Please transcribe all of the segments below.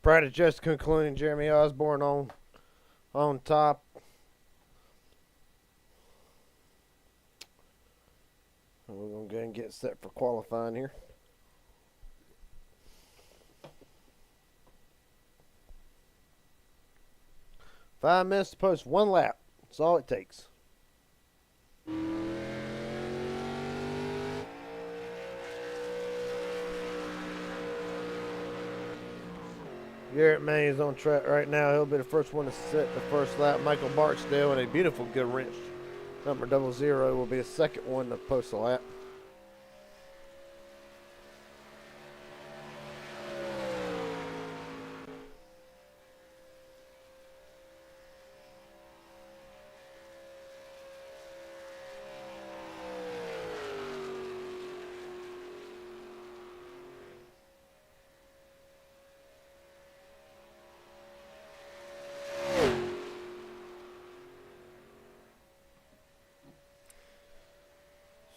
Practice just concluding. Jeremy Osborne on top. We're going to go ahead and get set for qualifying here. Five minutes to post one lap. That's all it takes. Garrett May is on track right now. He'll be the first one to set the first lap. Michael Barksdale in a beautiful good wrench. Number 00 will be the second one to post the lap.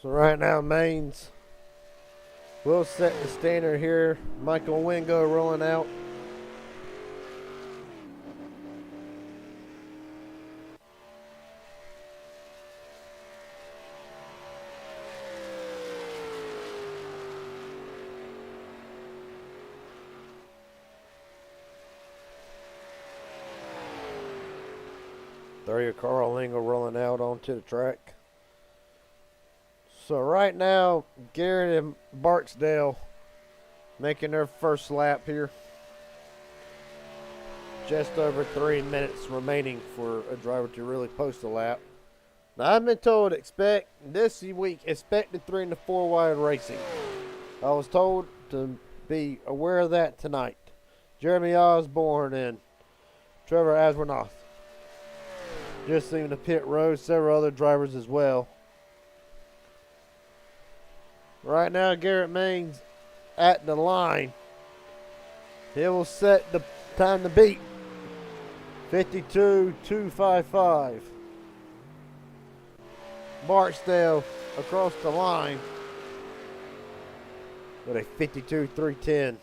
So right now, Mains will set the standard here. Michael Wingo rolling out. There, Carl Lingle rolling out onto the track. So right now, Garrett and Barksdale making their first lap here. Just over 3 minutes remaining for a driver to really post a lap. Now I've been told this week expected 3 and 4 wide racing. I was told to be aware of that tonight. Jeremy Osborne and Trevor Aswornoth just leaving the pit road. Several other drivers as well. Right now, Garrett Maines at the line. He will set the time to beat. 52.255. Barksdale across the line with a 52.310.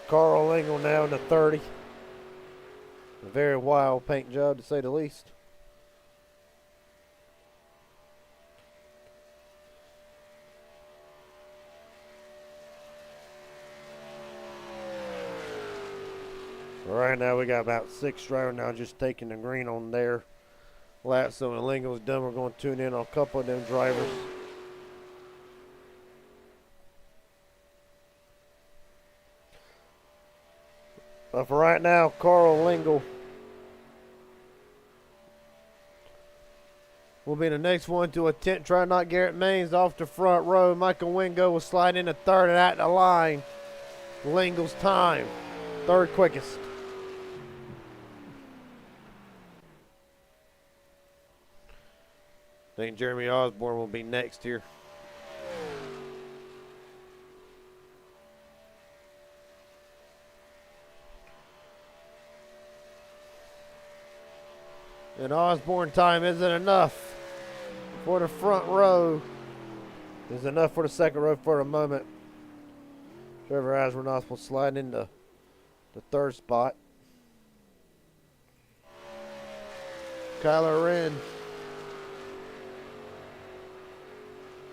Carl Lingle now in the 30. A very wild paint job, to say the least. Right now we got about 6 drivers now just taking the green on their lap. So when Lingle's done, we're going to tune in on a couple of them drivers. But for right now, Carl Lingle will be the next one to attempt try not Garrett Maines off the front row. Michael Wingo will slide into third and at the line. Lingle's time, third quickest. I think Jeremy Osborne will be next here. And Osborne time isn't enough for the front row. Is enough for the second row for a moment. Trevor Aswornoth will slide into the third spot. Kyler Wren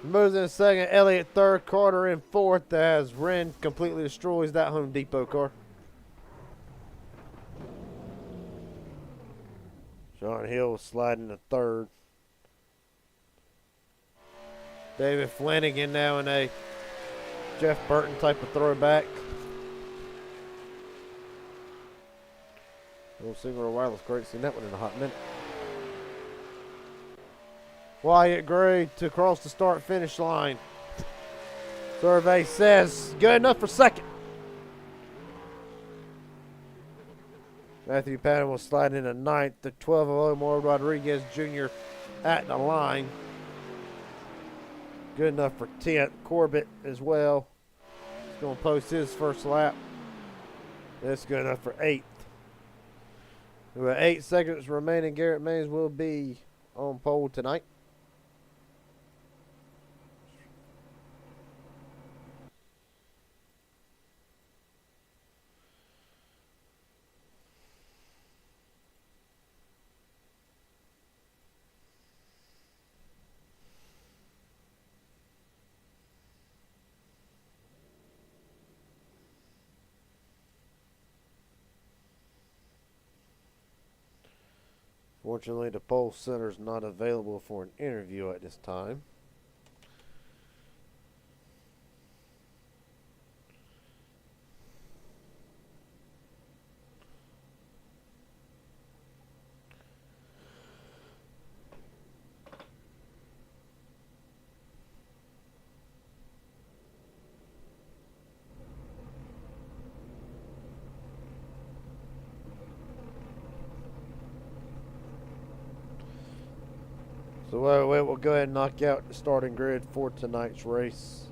moves in second. Elliott third. Carter in fourth as Wren completely destroys that Home Depot car. Sean Hill sliding to third. David Flanagan now in a Jeff Burton type of throwback. We'll see where Wireless great seen that one in a hot minute. Wyatt Gray to cross the start finish line. Survey says good enough for second. Matthew Patton will slide into ninth. The 12 of Omar Rodriguez Jr. at the line. Good enough for 10th. Corbett as well. He's going to post his first lap. That's good enough for 8th. With 8 seconds remaining, Garrett Maines will be on pole tonight. Fortunately, the pole center is not available for an interview at this time. So we'll go ahead and knock out the starting grid for tonight's race.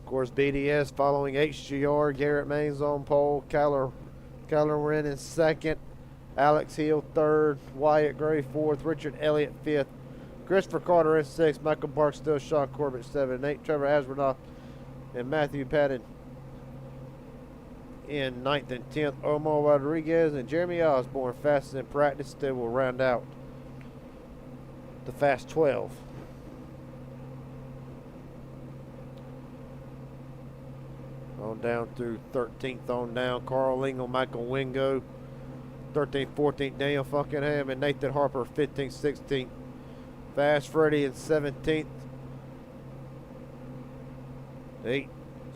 Of course, BDS following HGR, Garrett Maines on pole, Kyler Wren in second, Alex Hill third, Wyatt Gray fourth, Richard Elliott fifth, Christopher Carter in sixth, Michael Barksdale, Sean Corbett 7 and 8, Trevor Asbernoff and Matthew Patton in 9th and 10th. Omar Rodriguez and Jeremy Osborne fastest in practice. They will round out the fast 12. On down through 13th on down. Carl Lingle, Michael Wingo. 13th, 14th, Daniel Funkenham and Nathan Harper, 15th, 16th. Fast Freddy in 17th.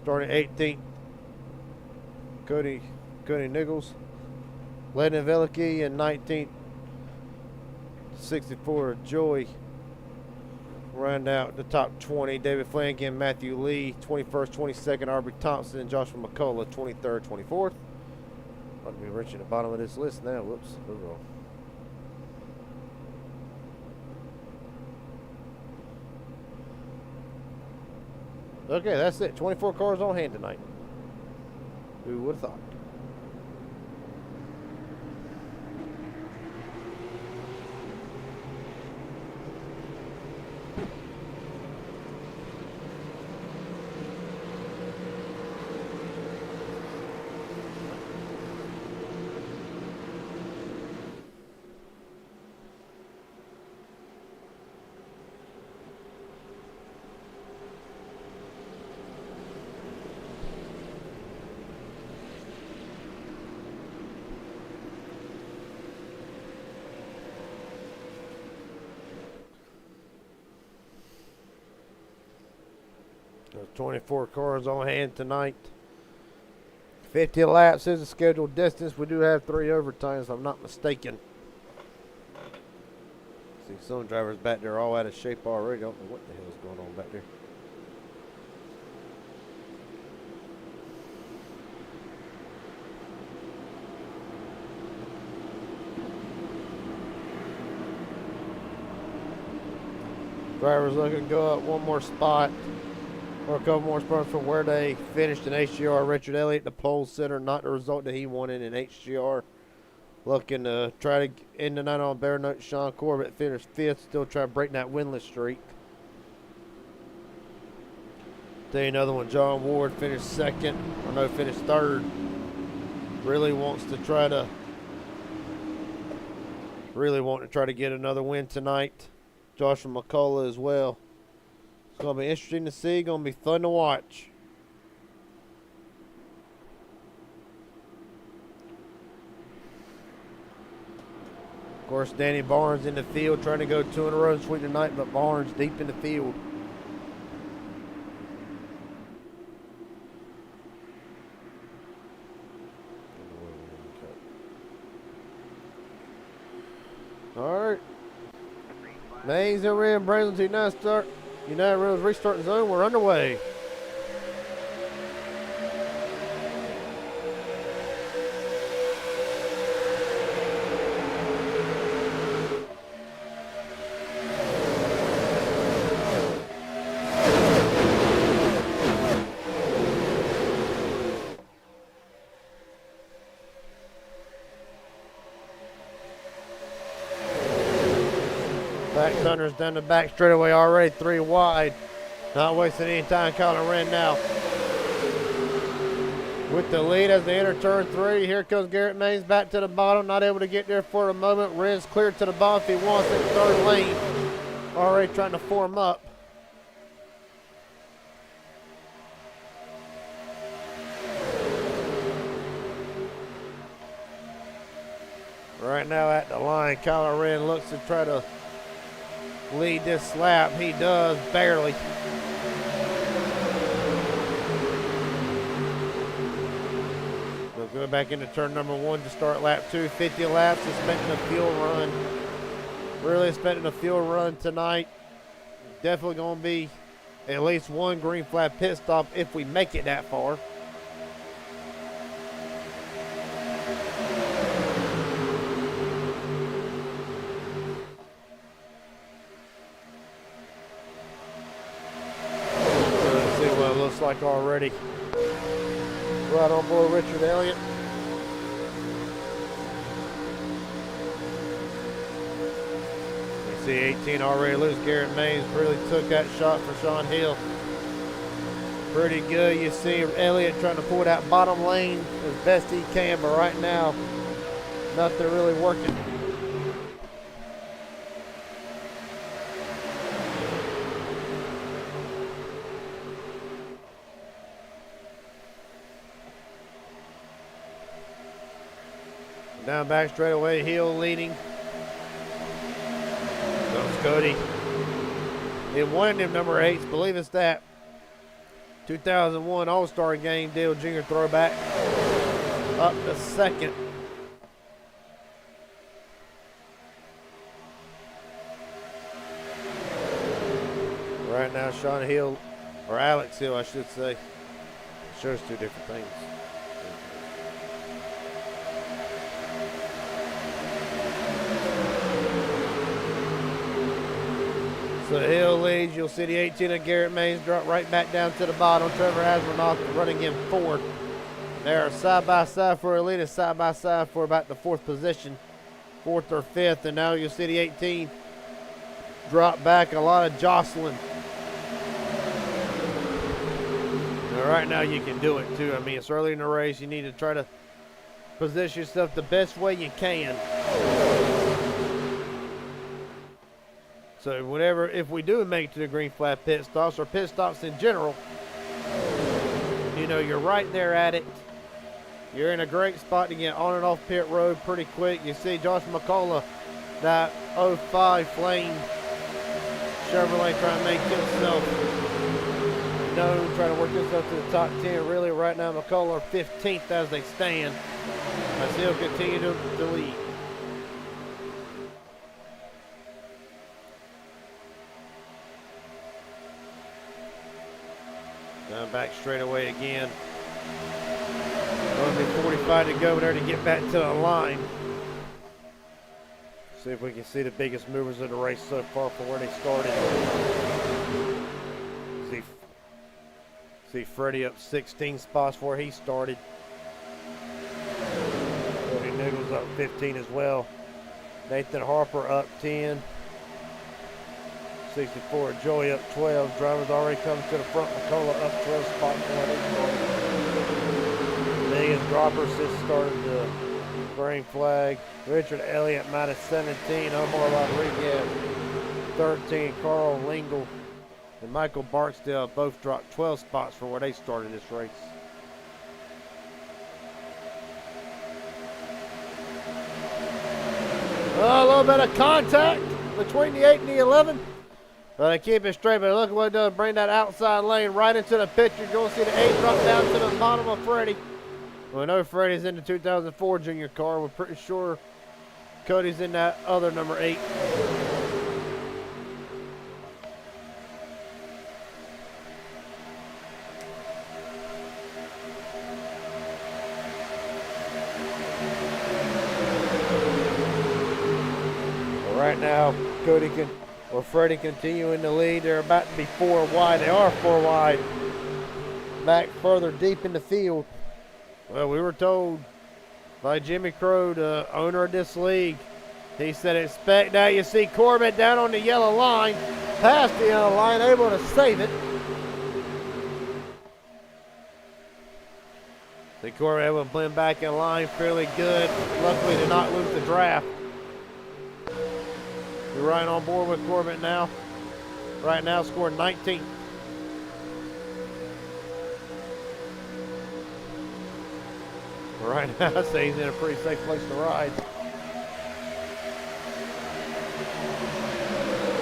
Starting 18th. Cody Nichols. Lennon Velicki in 19th. 64, Joey. Round out the top 20. David Flanagan, Matthew Lee, 21st, 22nd. Aubrey Thompson and Joshua McCullough, 23rd, 24th. Ought to be reaching the bottom of this list now. Whoops. Moving on. Okay, that's it. 24 cars on hand tonight. Who would have thought? There's 24 cars on hand tonight. 50 laps is the scheduled distance. We do have 3 overtimes, if I'm not mistaken. See some drivers back there all out of shape already. Don't know what the hell is going on back there. Drivers looking to go up one more spot. Or a couple more spots from where they finished in HGR. Richard Elliott, the pole sitter, not the result that he wanted in HGR. Looking to try to end the night on bare note. Sean Corbett finished 5th, still trying to break that winless streak. Tell you another one, John Ward finished 2nd, or no, finished 3rd. Really want to try to get another win tonight. Joshua McCullough as well. It's going to be interesting to see. Going to be fun to watch. Of course, Danny Barnes in the field trying to go 2 in a row sweep tonight, but Barnes deep in the field. All right. Maines and Red Branson to United Rails restart zone. We're underway. Back Thunder's down the back straightaway already, 3 wide. Not wasting any time. Colin Wren now with the lead as they enter turn 3. Here comes Garrett Maines back to the bottom. Not able to get there for a moment. Wren's cleared to the bottom if he wants it. 3rd lane. Already trying to form up. Right now at the line, Kyler Wren looks to try to lead this lap. He does, barely. We'll go back into turn number 1 to start lap 2. 50 laps, expecting a fuel run. Really expecting a fuel run tonight. Definitely going to be at least one green flag pit stop if we make it that far. Looks like already. Right on board Richard Elliott. You see 18 already loose. Garrett Mays really took that shot for Sean Hill. Pretty good. You see Elliott trying to pull that bottom lane as best he can, but right now, nothing really working. Down back straight away, Hill leading. Comes Cody. He won them number 8s, believe it's that. 2001 All-Star Game Dale Jr. throwback. Up to second. Right now, Sean Hill, or Alex Hill, I should say. It shows two different things. So Hill leads. You'll see the 18 of Garrett Mays drop right back down to the bottom. Trevor Asmanoff running in forward. They are side by side for a lead and side by side for about the 4th position, 4th or 5th. And now you'll see the 18 drop back. A lot of jostling. Now right now you can do it too. I mean, it's early in the race. You need to try to position yourself the best way you can. So whenever, if we do make it to the green flag pit stops or pit stops in general, you know, you're right there at it. You're in a great spot to get on and off pit road pretty quick. You see Josh McCullough, that 05 Flame Chevrolet, trying to make himself known, trying to work himself to the top 10. Really right now McCullough 15th as they stand, as he'll continue to lead. Back straight away again. Only 45 to go there to get back to the line. See if we can see the biggest movers of the race so far from where they started. See Freddie up 16 spots where he started. Cody Nichols up 15 as well. Nathan Harper up 10. 64, Joey up 12. Drivers already coming to the front. McCullough up 12 spots from where they started. Biggest dropper since started the green flag. Richard Elliott minus 17. Omar Rodriguez 13. Carl Lingle and Michael Barksdale both dropped 12 spots from where they started this race. A little bit of contact between the 8 and the 11. But they keep it straight, but look what it does. Bring that outside lane right into the picture. You're going to see the 8 drop down to the bottom of Freddie. We know Freddie's in the 2004 junior car. We're pretty sure Cody's in that other number 8. Right now, Freddie continuing to lead. They're about to be 4 wide. They are 4 wide. Back further deep in the field. Well, we were told by Jimmy Crow, the owner of this league, he said expect that. You see Corbett down on the yellow line, past the yellow line, able to save it. See Corbett able to blend back in line fairly good. Luckily to not lose the draft. We're right on board with Corbett now. Right now scored 19. Right now, I say he's in a pretty safe place to ride.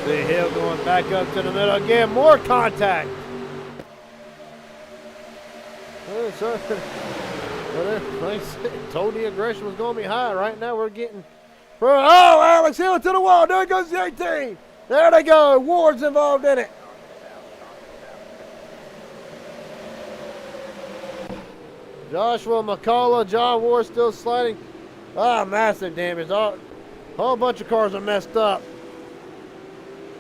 See Hill going back up to the middle again. More contact. Like I said, told the aggression was going to be high. Right now we're getting... Oh, Alex Hill to the wall. There goes the 18. There they go. Ward's involved in it. Joshua McCullough, John Ward still sliding. Ah, massive damage. A whole bunch of cars are messed up.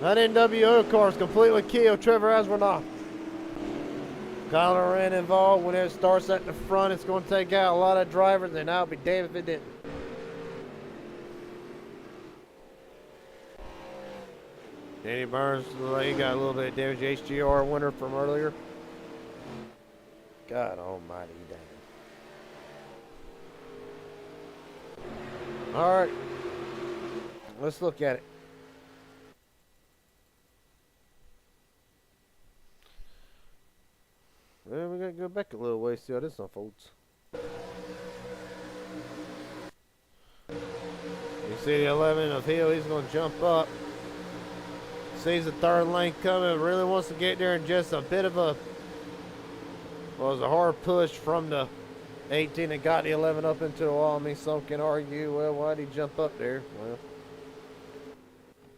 That NWO car is completely killed. Trevor Aswanoff. Kyler Wren involved. When it starts at the front, it's going to take out a lot of drivers, and I'll be damned if it didn't. Danny Burns, he got a little bit of damage. HGR winner from earlier. God almighty, damn. All right, let's look at it. Well, we got to go back a little way, see how this unfolds. You see the 11 of Hill, he's going to jump up. Sees the third lane coming, really wants to get there, and just a bit of a, well, it was a hard push from the 18 that got the 11 up into the wall. I mean, some can argue, well, why did he jump up there? Well,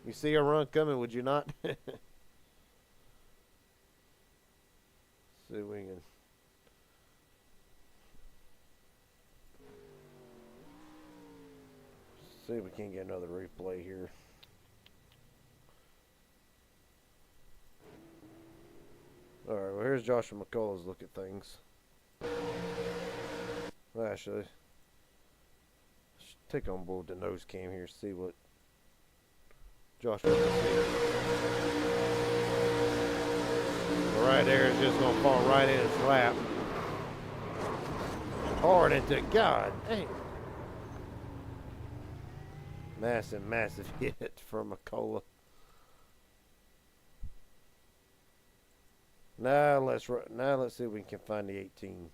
you see a run coming, would you not? See if we can. See if we can get another replay here. Alright, well here's Joshua McCullough's look at things. Well, actually, let's take on board the nose cam here, see what Joshua can see. Right there is just going to fall right in his lap. Hard into God. Dang. Massive, massive hit from McCullough. Now let's see if we can find the 18.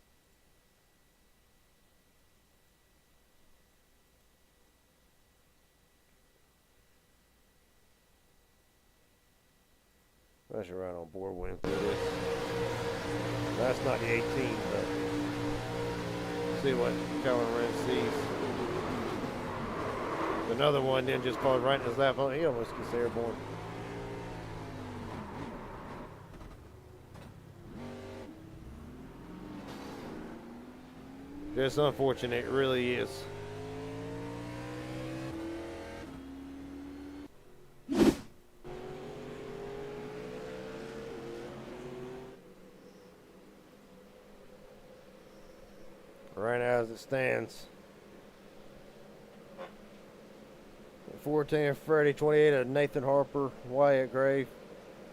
That's right on board winning through this. That's not the 18, but see what Colin Wren sees. Another one then just falls right in his lap. Oh, he almost gets airborne. Just unfortunate, it really is. Right now as it stands, 14 Freddie, 28 of Nathan Harper, Wyatt Gray,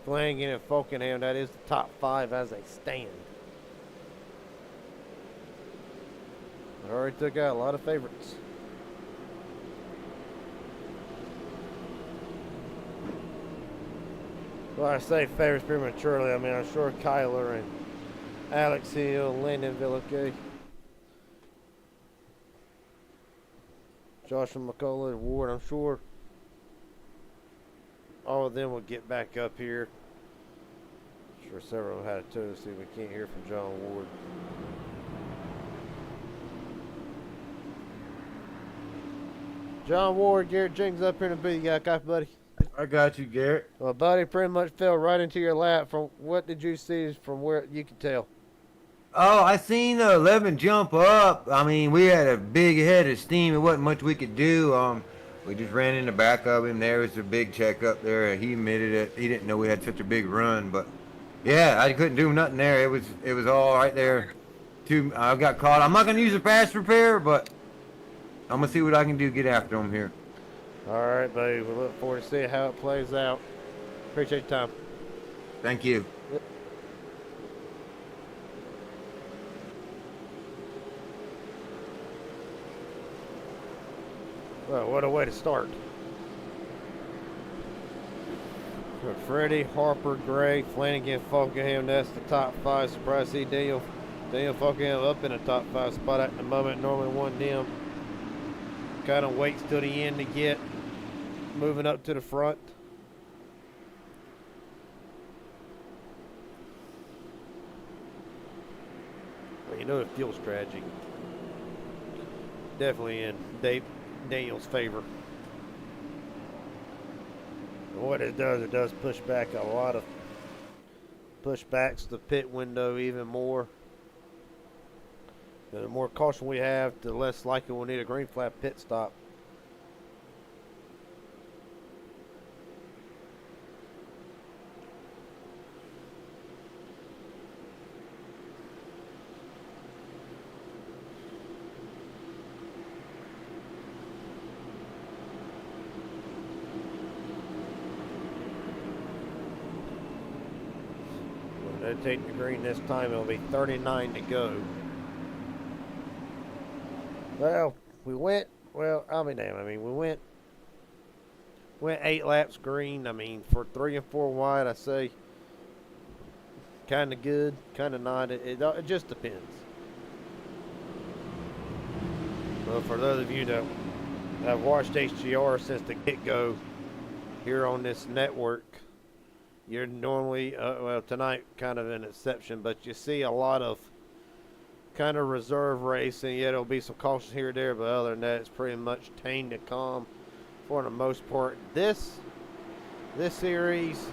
Flanagan, and Falkenham. That is the top 5 as they stand. Already took out a lot of favorites. Well, I say favorites prematurely. I mean, I'm sure Kyler and Alex Hill, Lyndon Villiquet, Joshua McCullough, Ward, I'm sure all of them will get back up here. I'm sure several of them had it too. See if we can't hear from John Ward. John Ward, Garrett Jenkins up here in the booth. You got a copy, buddy? I got you, Garrett. Well, buddy, pretty much fell right into your lap. From what did you see from where you could tell? Oh, I seen 11 jump up. I mean, we had a big head of steam. It wasn't much we could do. We just ran in the back of him. There was a big check up there. He admitted it. He didn't know we had such a big run, but yeah, I couldn't do nothing there. It was all right there. I got caught. I'm not gonna use a fast repair, but I'm gonna see what I can do to get after him here. All right, buddy. We look forward to seeing how it plays out. Appreciate your time. Thank you. Well, what a way to start. Freddie, Harper, Gray, Flanagan, Falkenham, that's the top 5. Surprise to see Daniel Falkenham up in the top 5 spot at the moment. Normally one them kind of waits till the end to get moving up to the front. You know the fuel strategy definitely in Daniel's favor. And what it does push back a lot of pushbacks the pit window even more. The more caution we have, the less likely we'll need a green flag pit stop. When they take the green this time, it'll be 39 to go. Well, we went. Well, I'll be damned. I mean, we went 8 laps green. I mean, for 3 and 4 wide, I say kind of good, kind of not. It just depends. Well, for those of you that have watched HGR since the get-go here on this network, you're normally, well, tonight kind of an exception, but you see a lot of kind of reserve racing. Yeah, there'll be some cautions here or there, but other than that, it's pretty much tamed and calm for the most part. This series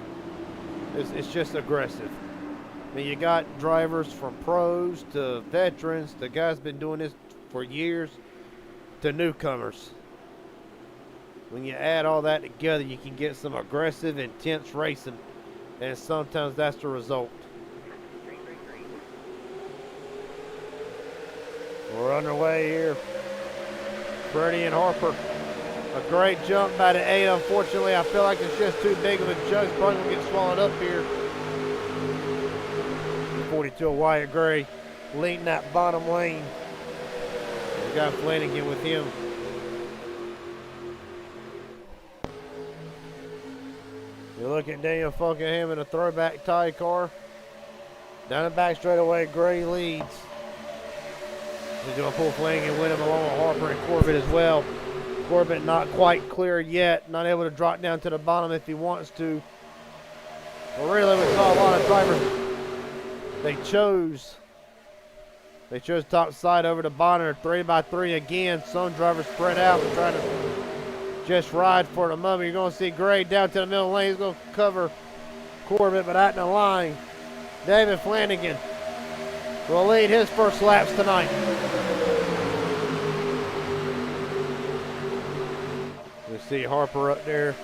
it's just aggressive. I mean, you got drivers from pros to veterans, the guys been doing this for years, to newcomers. When you add all that together, you can get some aggressive, intense racing, and sometimes that's the result. We're underway here. Freddie and Harper. A great jump by the 8. Unfortunately, I feel like it's just too big of a jump. It's probably going to get swallowed up here. 42 of Wyatt Gray leading that bottom lane. We got Flanagan with him. You look at Daniel Funkingham in a throwback tie car. Down the back straightaway, Gray leads. He's going to pull Flanagan with him along with Harper and Corbett as well. Corbett not quite clear yet, not able to drop down to the bottom if he wants to. Well, really, we saw a lot of drivers. They chose top side over the bottom, 3x3 again. Some drivers spread out and trying to just ride for the moment. You're going to see Gray down to the middle lane. He's going to cover Corbett, but out in the line, David Flanagan will lead his first laps tonight. We see Harper up there.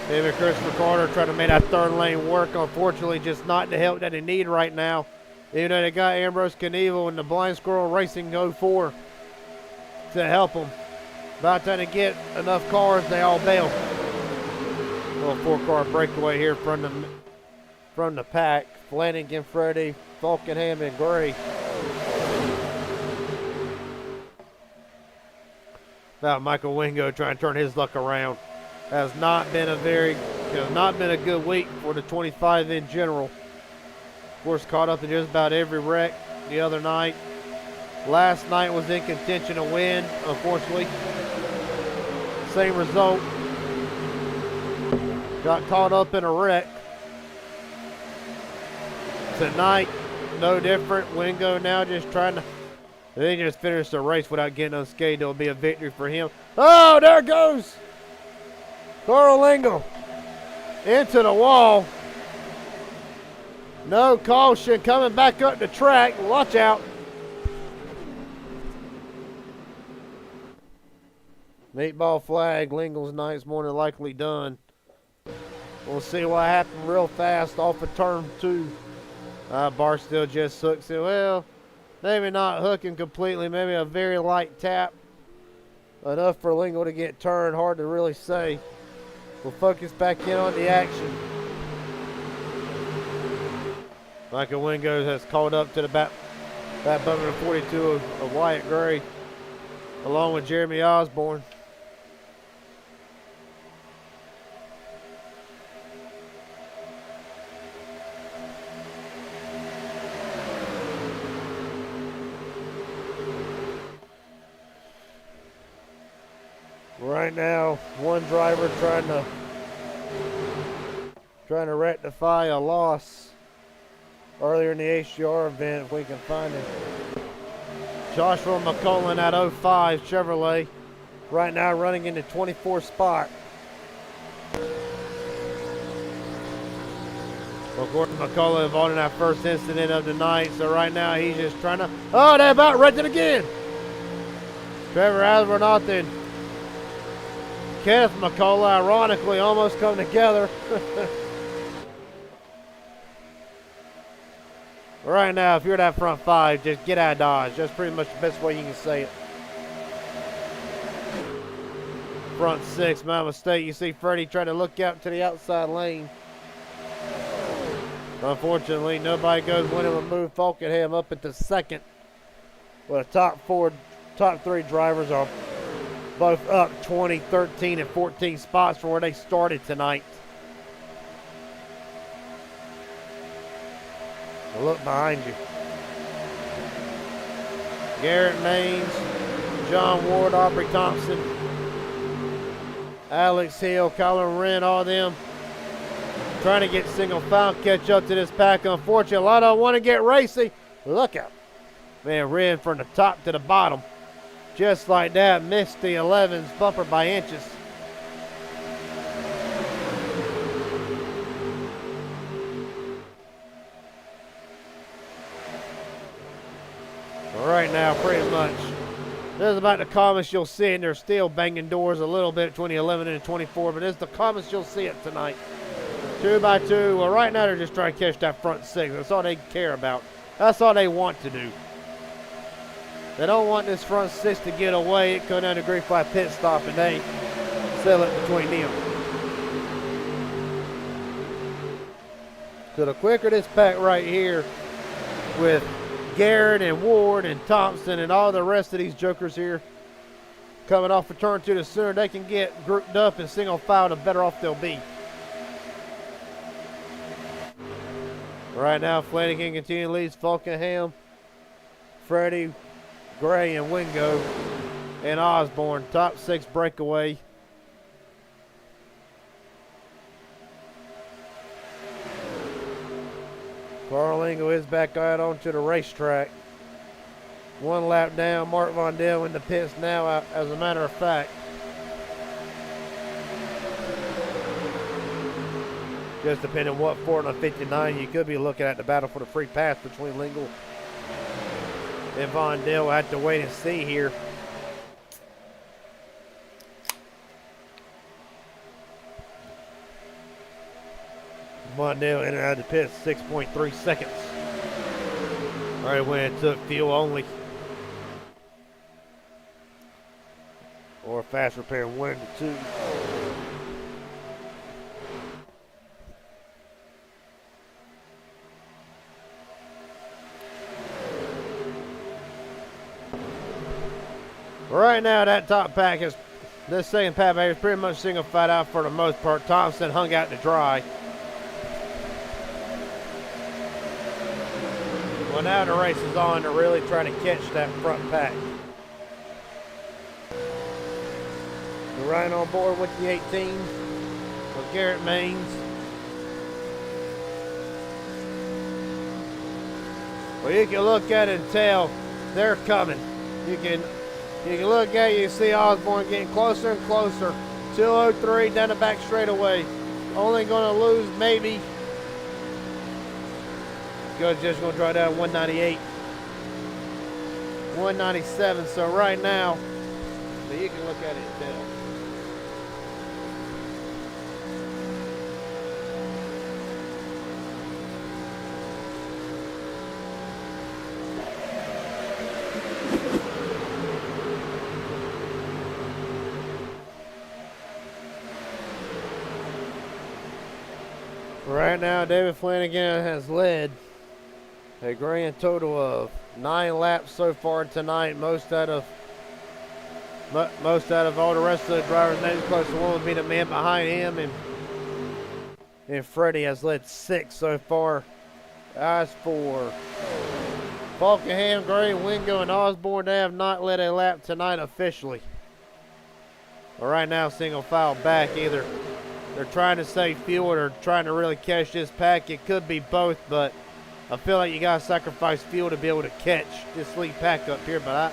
David Christopher Carter trying to make that third lane work. Unfortunately, just not the help that they need right now. Even though they got Ambrose Knievel and the Blind Squirrel Racing 04 to help them. About time to get enough cars, they all bail. Little 4-car breakaway here from the pack. Flanagan, Freddie, Falkenham, and Gray. Now Michael Wingo trying to turn his luck around. Has not been a good week for the 25 in general. Of course, caught up in just about every wreck the other night. Last night was in contention to win, unfortunately. Same result. Got caught up in a wreck. Tonight, no different. Wingo now just trying to. They just finished the race without getting unscathed. It'll be a victory for him. Oh, there goes Carl Lingle into the wall. No caution coming back up the track. Watch out. Meatball flag. Lingle's night's more than likely done. We'll see what happened real fast off of turn 2. Barstow just hooks it. Well, maybe not hooking completely. Maybe a very light tap. Enough for Lingle to get turned. Hard to really say. We'll focus back in on the action. Michael Wingo has called up to the back bumper of 42 of Wyatt Gray, along with Jeremy Osborne. Right now, one driver trying to rectify a loss earlier in the HGR event, if we can find it. Joshua McCullen at 05 Chevrolet. Right now running in the 24th spot. Well, Gordon McCullough involved in that first incident of the night, so right now he's just trying to. Oh, they about wrecked it again. Trevor Asbernoth and Kenneth McCullough, ironically, almost come together. Right now, if you're that front five, just get out of Dodge. That's pretty much the best way you can say it. Front six, my mistake. You see Freddie trying to look out to the outside lane. Unfortunately, nobody goes with him and move Falkenham up into second. Well, the top three drivers are both up 20, 13, and 14 spots from where they started tonight. Now look behind you. Garrett Maines, John Ward, Aubrey Thompson, Alex Hill, Colin Wren, all of them trying to get single file catch up to this pack. Unfortunately, a lot of them want to get racy. Look out. Man, Wren from the top to the bottom. Just like that, missed the 11s bumper by inches. Right now, pretty much, this is about the calmest you'll see it, and they're still banging doors a little bit between the 11 and the 24, but it's the calmest you'll see it tonight. 2 by 2. Well, right now they're just trying to catch that front six. That's all they care about. That's all they want to do. They don't want this front six to get away. It come down to green flag pit stop, and they settle it between them. So the quicker this pack right here with Garrett and Ward and Thompson and all the rest of these jokers here coming off of turn 2, the sooner they can get grouped up and single file, the better off they'll be. Right now, Flanagan continuing leads Falkenham, Freddie, Gray, and Wingo, and Osborne. Top 6 breakaway. Carl Lingo is back out onto the racetrack. 1 lap down. Mark Von Dell in the pits now, as a matter of fact. Just depending on what 4 on 59, you could be looking at the battle for the free pass between Lingle and Von Dell. We'll have to wait and see here. Von Dell entered out of the pits 6.3 seconds. Right when it took fuel only. Or fast repair 1 to 2. Right now, that top pack is, this second pack is pretty much single file out for the most part. Thompson hung out to dry. Well, now the race is on to really try to catch that front pack. We're right on board with the 18 with Garrett Maines. Well, you can look at it and tell they're coming. You can look at it, you see Osborne getting closer and closer. 203 down the back straightaway. Only going to lose maybe. Just going to draw down 198. 197. So right now, so you can look at it and tell. Right now, David Flanagan has led a grand total of 9 laps so far tonight. Most out of all the rest of the drivers. Next closest one would be the man behind him, and Freddie has led 6 so far. As for Falkenham, Gray, Wingo, and Osborne, they have not led a lap tonight officially. But right now, single file back. Either they're trying to save fuel or trying to really catch this pack. It could be both, but I feel like you gotta sacrifice fuel to be able to catch this lead pack up here, but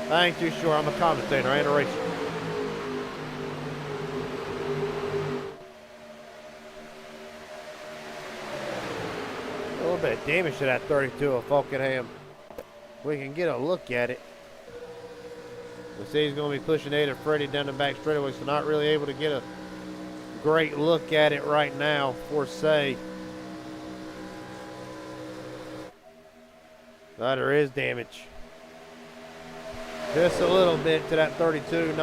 I ain't too sure. I'm a commentator, I ain't a racer. A little bit of damage to that 32 of Falkenham. We can get a look at it. We see he's going to be pushing Ada Freddy down the back straightaway, so not really able to get a great look at it right now, for say. But there is damage. Just a little bit to that 32.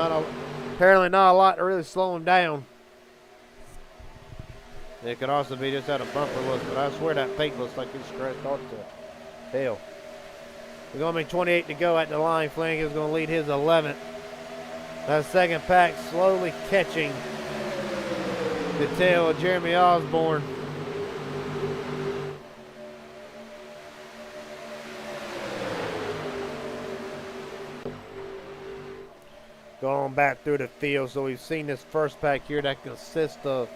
Apparently not a lot to really slow him down. It could also be just how the bumper looks, but I swear that paint looks like it's scratched off to hell. We're going to be 28 to go at the line. Flanagan's going to lead his 11th. That second pack slowly catching the tail of Jeremy Osborne. Going back through the field, so we've seen this first pack here that consists of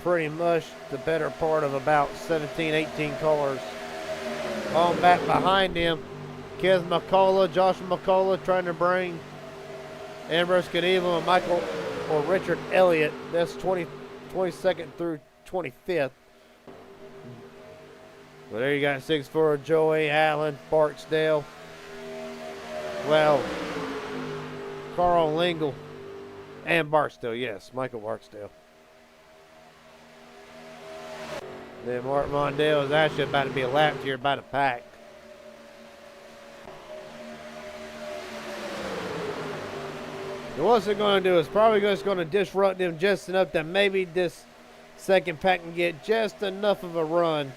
pretty much the better part of about 17, 18 cars. On back behind him, Kez McCullough, Joshua McCullough trying to bring Ambrose Knievel and Michael or Richard Elliott. That's 22nd through 25th. Well, there you got 6'4", Joey Allen, Barksdale. Well, Carl Lingle and Barksdale, yes, Michael Barksdale. Then Mark Mondale is actually about to be lapped here by the pack. And what's it going to do is probably just going to disrupt them just enough that maybe this second pack can get just enough of a run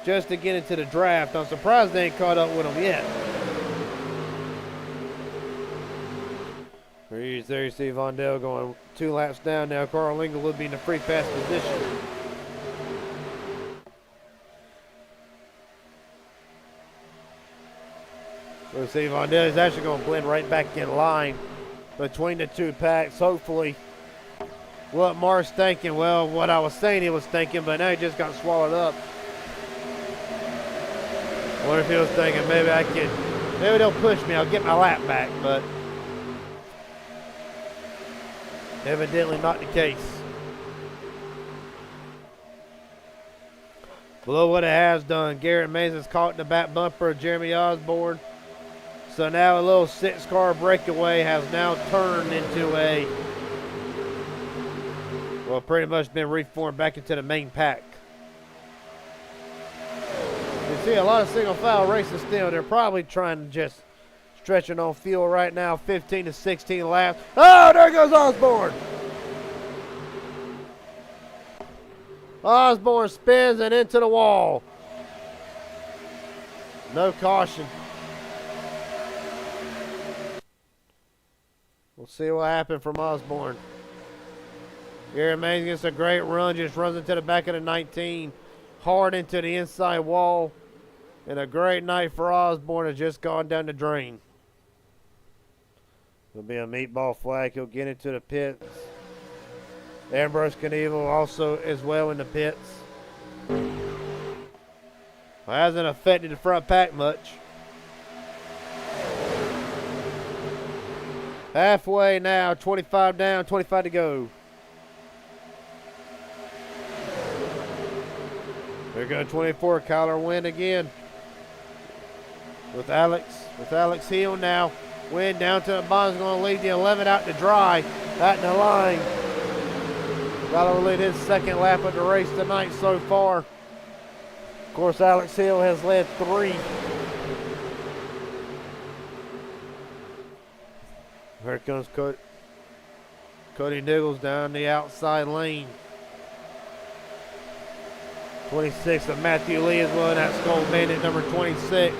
just to get into the draft. I'm surprised they ain't caught up with them yet. There you see Vondell going 2 laps down now. Carl Lingle would be in the free pass position. We'll see Vondell is actually going to blend right back in line between the two packs. Hopefully, what Mark's thinking, well, what I was saying he was thinking, but now he just got swallowed up. I wonder if he was thinking maybe they'll push me, I'll get my lap back, but evidently not the case. Below what it has done, Garrett Mason's caught in the back bumper of Jeremy Osborne. So now a little 6-car breakaway has now turned into pretty much been reformed back into the main pack. You see a lot of single file races still. They're probably trying to just stretch it on fuel right now. 15 to 16 laps. Oh, there goes Osborne. Osborne spins and into the wall. No caution. We'll see what happened from Osborne. Garrett Mays gets a great run, just runs into the back of the 19, hard into the inside wall. And a great night for Osborne has just gone down the drain. There'll be a meatball flag. He'll get into the pits. Ambrose Knievel also as well in the pits. Well, hasn't affected the front pack much. Halfway now, 25 down, 25 to go. There goes 24, Kyler Wynn again. With Alex Hill now. Wynn down to the bottom, is going to lead the 11 out to dry. Out in the line. Kyler will lead his second lap of the race tonight so far. Of course, Alex Hill has led 3. Here comes Cody Nichols down the outside lane. 26 of Matthew Lee is one. That's Skull Bandit number 26.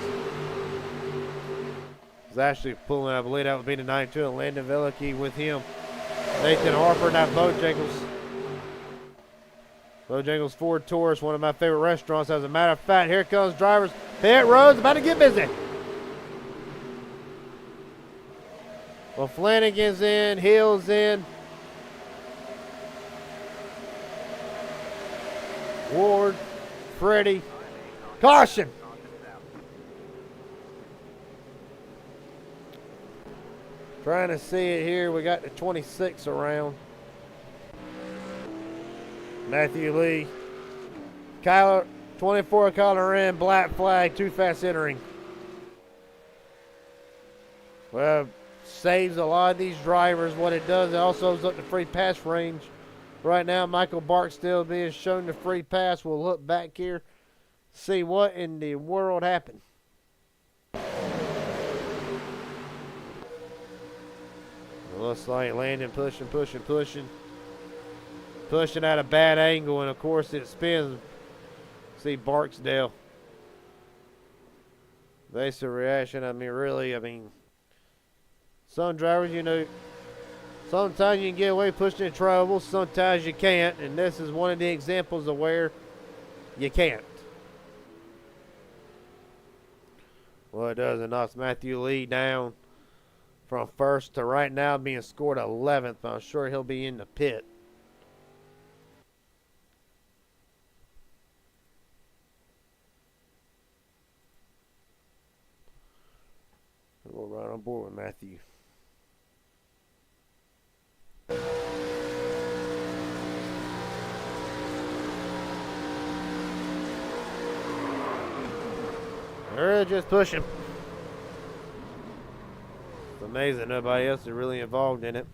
He's actually pulling, I believe that would be the 92, and Landon Velicky with him. Nathan Harper, not Bojangles. Bojangles Ford Taurus, one of my favorite restaurants. As a matter of fact, here comes drivers. Pit road's about to get busy. Well, Flanagan's in, Hill's in. Ward, Freddie. Caution! Trying to see it here. We got the 26 around. Matthew Lee. Kyler, 24 Kyler in, black flag, too fast entering. Well, saves a lot of these drivers. What it does, it also opens up the free pass range. Right now, Michael Barksdale being shown the free pass. We'll look back here, see what in the world happened. It looks like Landon pushing. Pushing at a bad angle, and of course it spins. See Barksdale. Basic reaction. Some drivers, sometimes you can get away pushing in trouble, sometimes you can't, and this is one of the examples of where you can't. Well, it does. It knocks Matthew Lee down from first to right now being scored 11th. I'm sure he'll be in the pit. We'll run on board with Matthew. They're just pushing. It's amazing nobody else is really involved in it.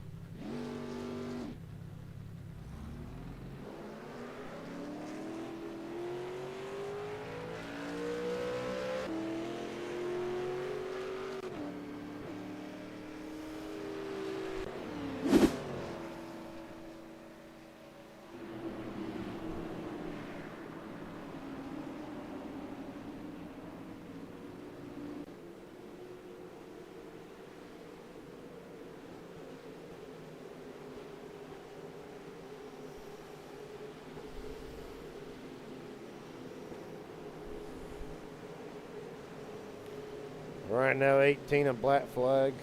Right now, 18 a black flag.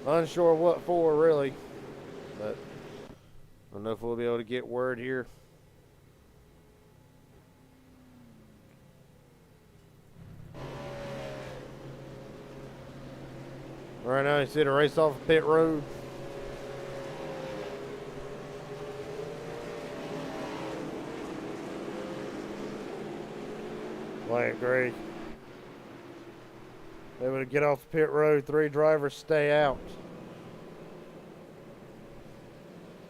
Unsure what for, really. But I don't know if we'll be able to get word here. Right now, you see the race off of pit road. White, gray. Able to get off the pit road. 3 drivers stay out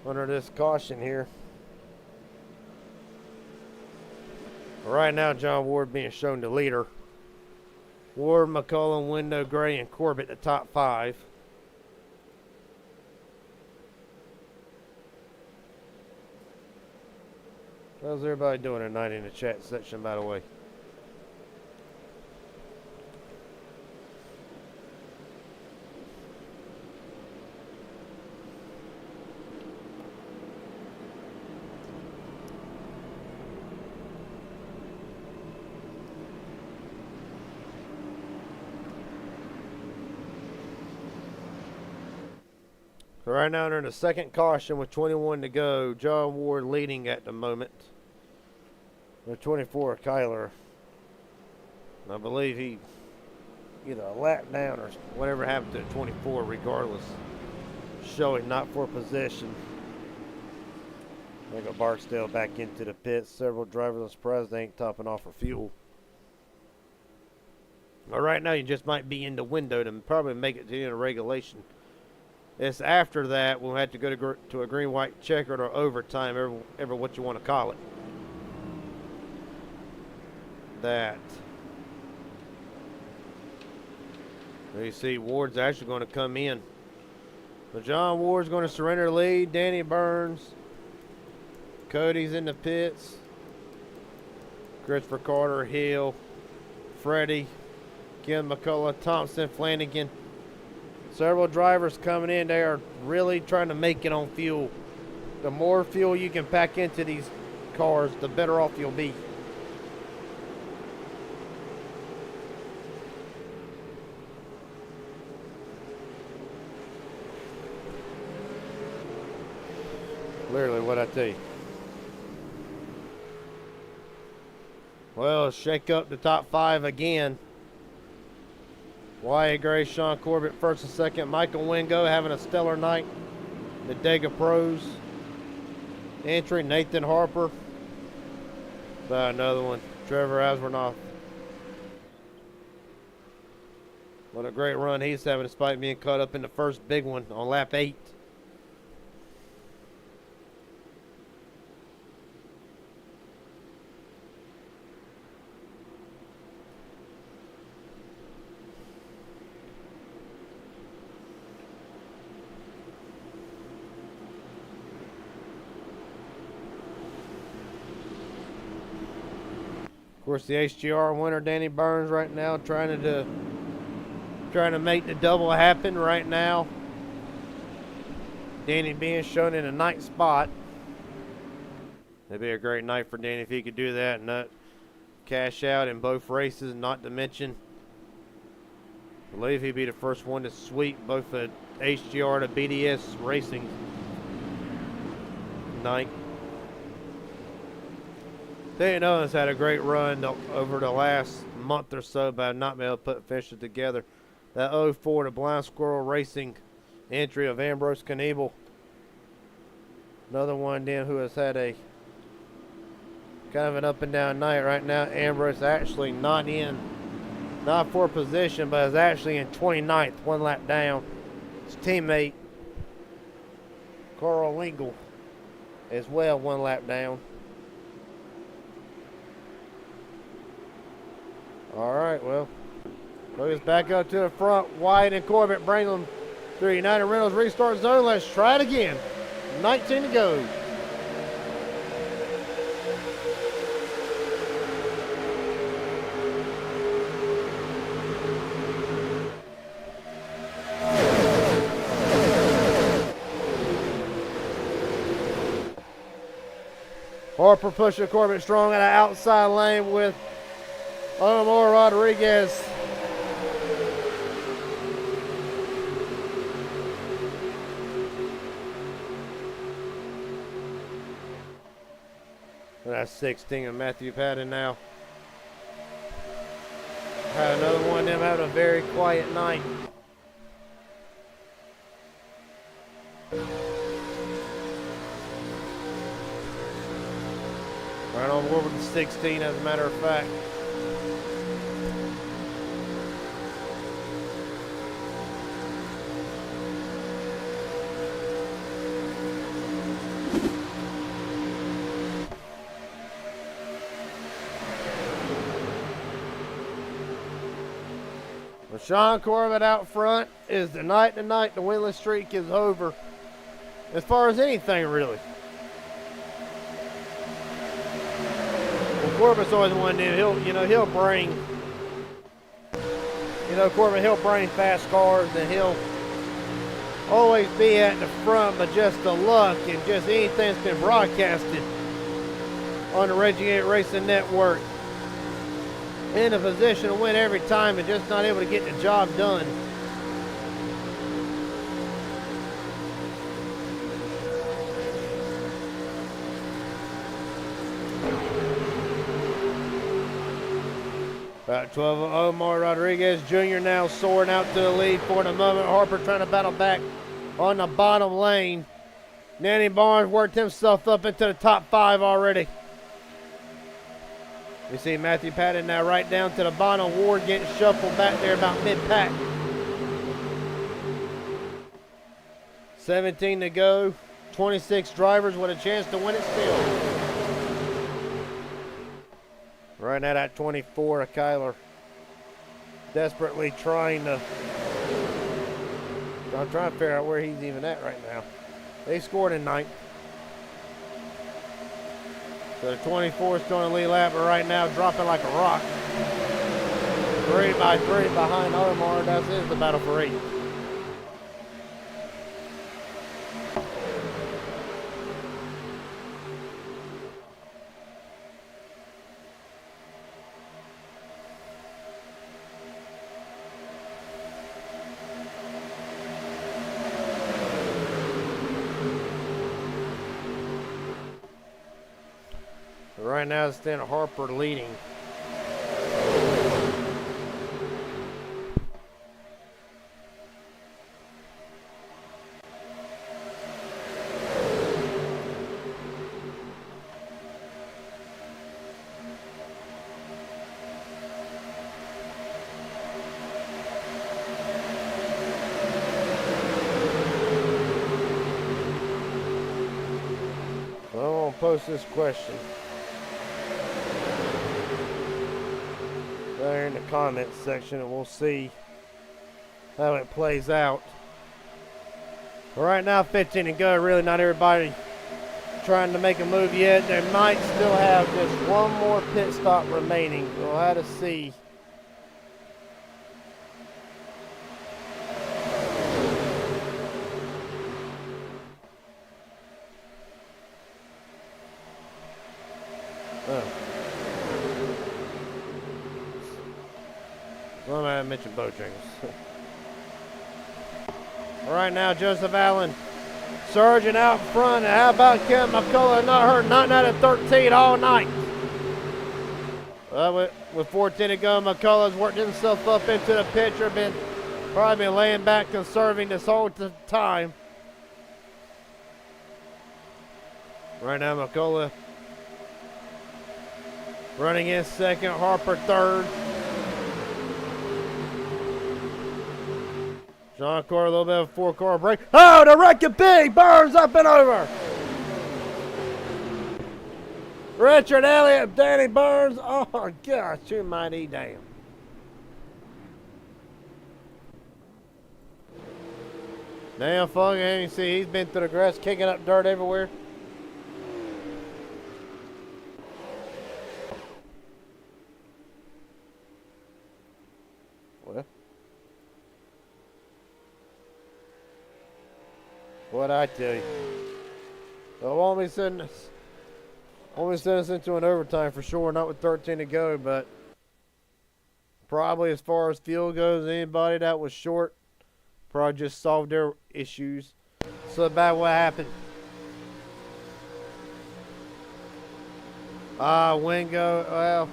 under this caution here. Right now, John Ward being shown the leader. Ward, McCullum, Window, Gray, and Corbett the top 5. How's everybody doing tonight in the chat section, by the way? So right now under the second caution with 21 to go. John Ward leading at the moment. With 24, Kyler. I believe he either a lap down or whatever happened to 24 regardless. Showing not for position. Michael Barksdale back into the pits. Several drivers are surprised they ain't topping off for fuel. But right now you just might be in the window to probably make it to the end of regulation. It's after that we'll have to go to a green-white checkered or overtime, ever what you want to call it. That. So you see Ward's actually going to come in. So John Ward's going to surrender the lead. Danny Burns. Cody's in the pits. Christopher Carter, Hill, Freddie, Kim McCullough, Thompson, Flanagan. Several drivers coming in. They are really trying to make it on fuel. The more fuel you can pack into these cars, the better off you'll be. Literally what I tell you. Well, shake up the top 5 again. Wyatt Gray, Sean Corbett, first and second. Michael Wingo having a stellar night. The Dega Pros. Entry, Nathan Harper. Another one, Trevor Asvernoff. What a great run he's having despite being caught up in the first big one on lap 8. Of course, the HGR winner, Danny Burns, right now trying to make the double happen right now. Danny being shown in a 9th spot. That'd be a great night for Danny if he could do that and not cash out in both races, not to mention, I believe he'd be the first one to sweep both the HGR and the BDS Racing night. Daniel Owens had a great run over the last month or so, but not been able to put finishes together. That 04 to Blind Squirrel Racing entry of Ambrose Knievel. Another one then who has had a kind of an up and down night right now. Ambrose actually not for position, but is actually in 29th, 1 lap down. His teammate Carl Lingle as well, 1 lap down. All right, well, Lucas back up to the front. Wyatt and Corbett bring them through United Reynolds restart zone. Let's try it again. 19 to go. Harper pushing Corbett strong at the outside lane with Omar Rodriguez. And that's 16 of Matthew Patton now. Had another one of them having a very quiet night. Right on board with the 16 as a matter of fact. Sean Corbett out front is the night tonight. The winless streak is over. As far as anything, really. Well, Corbett's always one that he'll bring. Corbett, he'll bring fast cars and he'll always be at the front, but just the luck and just anything that's been broadcasted on the Reggie Racing Network. In a position to win every time and just not able to get the job done. About 12 of Omar Rodriguez Jr. now soaring out to the lead for the moment. Harper trying to battle back on the bottom lane. Danny Barnes worked himself up into the top 5 already. We see Matthew Patton now right down to the bottom. Ward getting shuffled back there about mid-pack. 17 to go. 26 drivers with a chance to win it still. Right now at 24, Kyler desperately trying to... I'm trying to figure out where he's even at right now. They scored in 9th. So the 24 is going to lead lap, but right now dropping like a rock. 3 by 3 behind Omar. That is the battle for 8. Right now it's Stan Harper leading. post this question there in the comments section, and we'll see how it plays out. But right now, 15 to go. Really, not everybody trying to make a move yet. They might still have just one more pit stop remaining. We'll have to see. Well, I mentioned Bojangles. Right now, Joseph Allen surging out front. And how about Kevin McCullough? Not hurt, 9 out of 13 all night. With 14 to go, McCullough's worked himself up into the picture. Probably been laying back conserving this whole time. Right now, McCullough running in second, Harper third. John Carter, a little bit of a 4-car break. Oh, the wrecking big Burns up and over. Richard Elliott, Danny Burns. Oh, gosh, you mighty damn. Damn, Foggy, and you see he's been through the grass, kicking up dirt everywhere. Well, what'd I tell you? They'll only send us into an overtime for sure, not with 13 to go, but probably as far as field goes, anybody that was short probably just solved their issues. So about what happened. Wingo, well,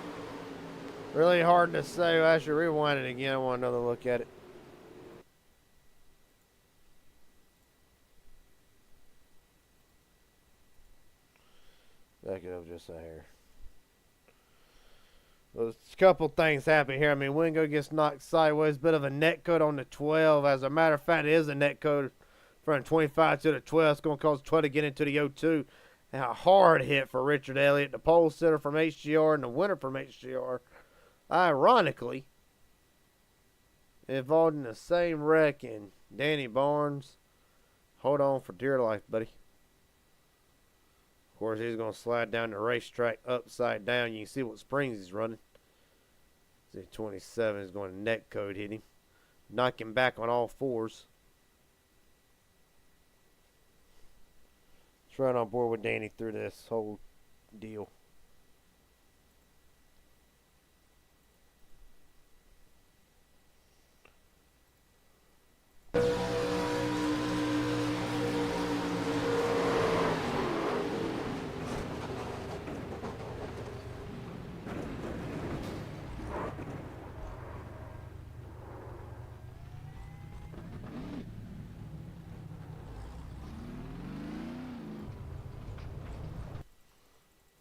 really hard to say. I should rewind it again. I want another look at it. Back it up just a hair. There's a couple things happen here. I mean, Wingo gets knocked sideways. Bit of a net code on the 12. As a matter of fact, it is a net code from 25 to the 12. It's going to cause 12 to get into the 0-2. And a hard hit for Richard Elliott, the pole sitter from HGR and the winner from HGR. Ironically, involved in the same wreck in Danny Barnes. Hold on for dear life, buddy. Of course, he's going to slide down the racetrack upside down. You can see what springs he's running. See, 27 is going to net code hit him. Knock him back on all fours. It's right on board with Danny through this whole deal.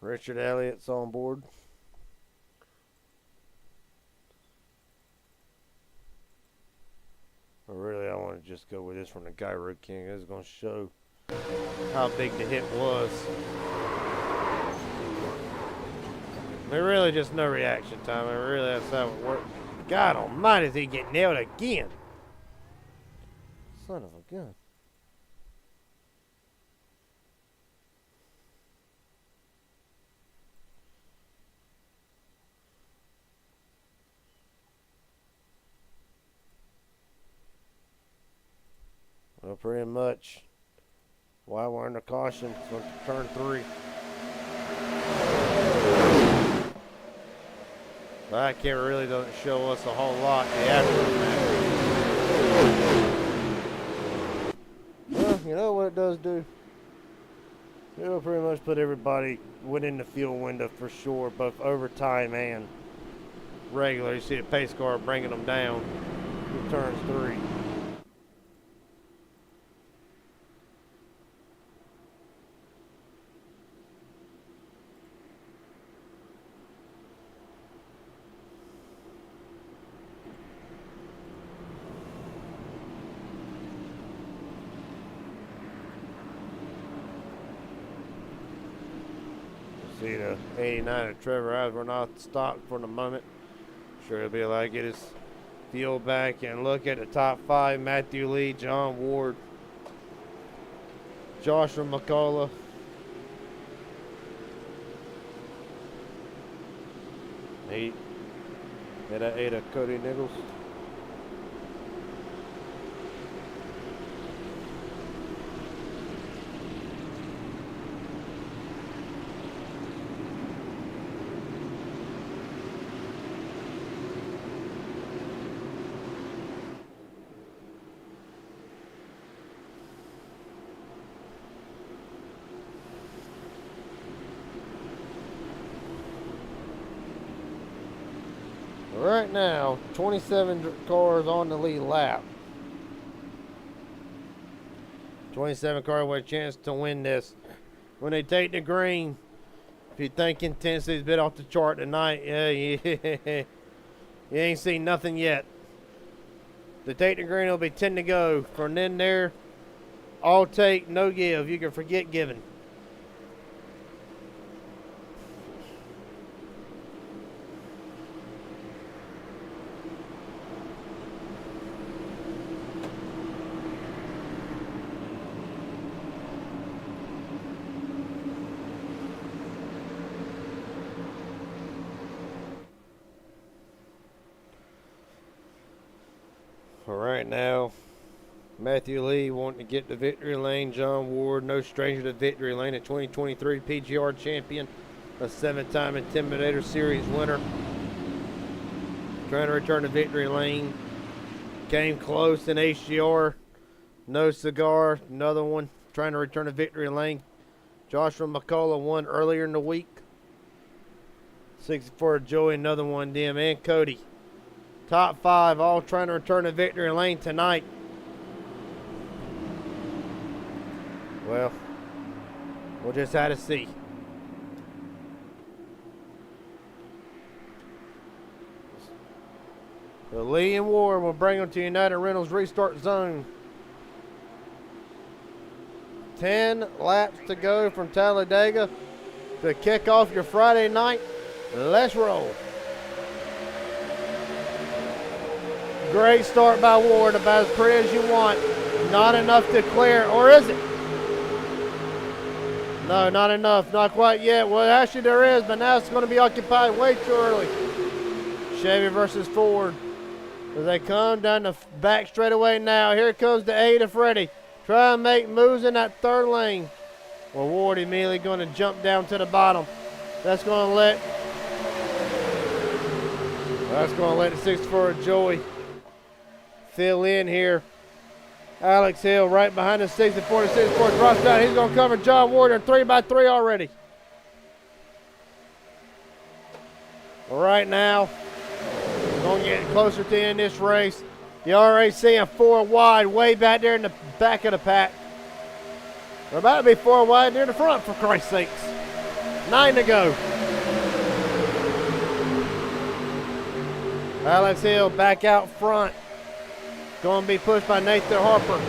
Richard Elliott's on board. But really, I want to just go with this from the Gyro King. This is going to show how big the hit was. I mean, really just no reaction time. I mean, really, that's how it works. God almighty, is he getting nailed again? Son of a gun. Well, pretty much why we're under caution for turn 3. That camera really doesn't show us a whole lot. The aftermath. Well, you know what it does do? It'll pretty much put everybody within the field window for sure, both overtime and regular. You see the pace car bringing them down in turns 3. See the 89 of Trevor Asburn stock for the moment. Sure he'll be able to get his fuel back and look at the top 5. Matthew Lee, John Ward, Joshua McCullough, Nate, and that 8 of Cody Nichols. Right now, 27 cars on the lead lap. 27 cars with a chance to win this. When they take the green, if you think intensity's a bit off the chart tonight, yeah, you ain't seen nothing yet. They take the green, it'll be 10 to go. From then there, all take, no give. You can forget giving. For right now, Matthew Lee wanting to get to victory lane. John Ward, no stranger to victory lane, a 2023 PGR champion, a 7-time Intimidator Series winner. Trying to return to victory lane. Came close in HGR. No cigar, another one. Trying to return to victory lane. Joshua McCullough won earlier in the week. 64 Joey, another one. Them and Cody. Top 5 all trying to return to victory lane tonight. Well, we'll just have to see. So Lee and Ward will bring them to United Rentals restart zone. 10 laps to go from Talladega to kick off your Friday night. Let's roll. Great start by Ward, about as pretty as you want. Not enough to clear, or is it? No, not enough, not quite yet. Well, actually there is, but now it's going to be occupied way too early. Chevy versus Ford. As they come down the back straightaway now, here comes the 8 of Freddie. Try and make moves in that third lane. Well, Ward immediately going to jump down to the bottom. That's going to let the 64 Joey fill in here. Alex Hill right behind the 64. The 64 drops down. He's going to cover John Ward in 3x3 already. Right now, going to get closer to the end of this race. The RAC and 4 wide, way back there in the back of the pack. We're about to be 4 wide near the front, for Christ's sakes. 9 to go. Alex Hill back out front. Going to be pushed by Nathan Harper.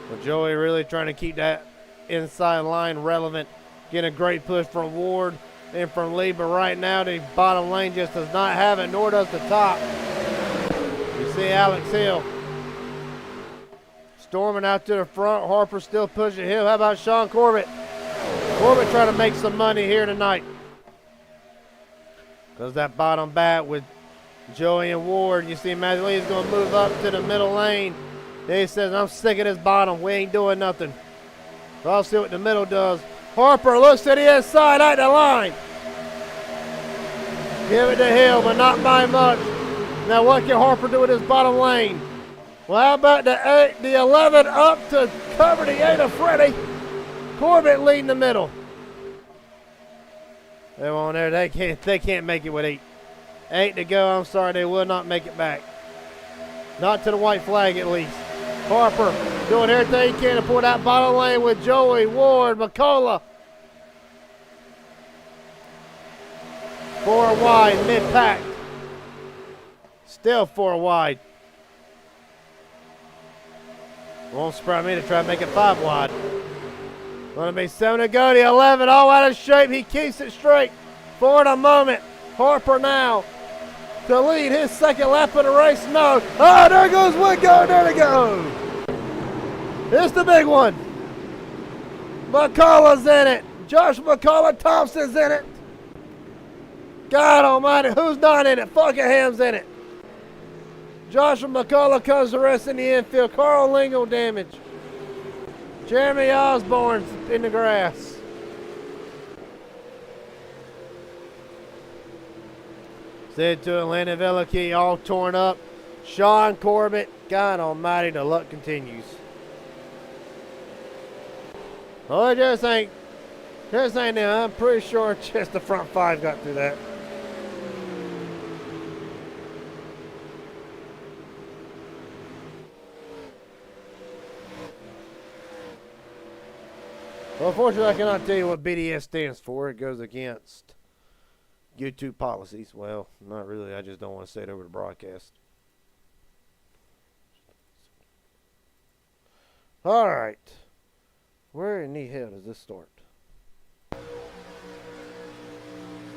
Well, Joey really trying to keep that inside line relevant. Getting a great push from Ward and from Lee, but right now the bottom lane just does not have it, nor does the top. You see Alex Hill storming out to the front. Harper still pushing Hill. How about Sean Corbett? Corbett trying to make some money here tonight. Because that bottom bat with Joey and Ward, you see Matthew Lee is going to move up to the middle lane. Then he says, I'm sick of this bottom. We ain't doing nothing. So I'll see what the middle does. Harper looks to the inside at the line. Give it to Hill, but not by much. Now what can Harper do with his bottom lane? Well, how about the 11 up to cover the 8 of Freddie? Corbett leading the middle. They're on there. They can't make it with 8. 8 to go. I'm sorry, they will not make it back. Not to the white flag, at least. Harper doing everything he can to pull that bottom lane with Joey, Ward, McCullough. 4 wide, mid-pack. Still 4 wide. Won't surprise me to try to make it 5 wide. Gonna be 7 to go. The 11 all out of shape. He keeps it straight for the moment. Harper now to lead his second lap of the race. No. Oh, there goes Wingo. There they go. It's the big one. McCullough's in it. Josh McCullough Thompson's in it. God almighty, who's not in it? Fuckingham's in it. Joshua McCullough comes to rest in the infield. Carl Lingle damage. Jeremy Osborne's in the grass. Said to Atlanta Velikey, all torn up. Sean Corbett, God almighty, the luck continues. Oh, just ain't now. I'm pretty sure just the front five got through that. Well, unfortunately, I cannot tell you what BDS stands for. It goes against YouTube policies. Well, not really. I just don't want to say it over the broadcast. All right. Where in the hell does this start?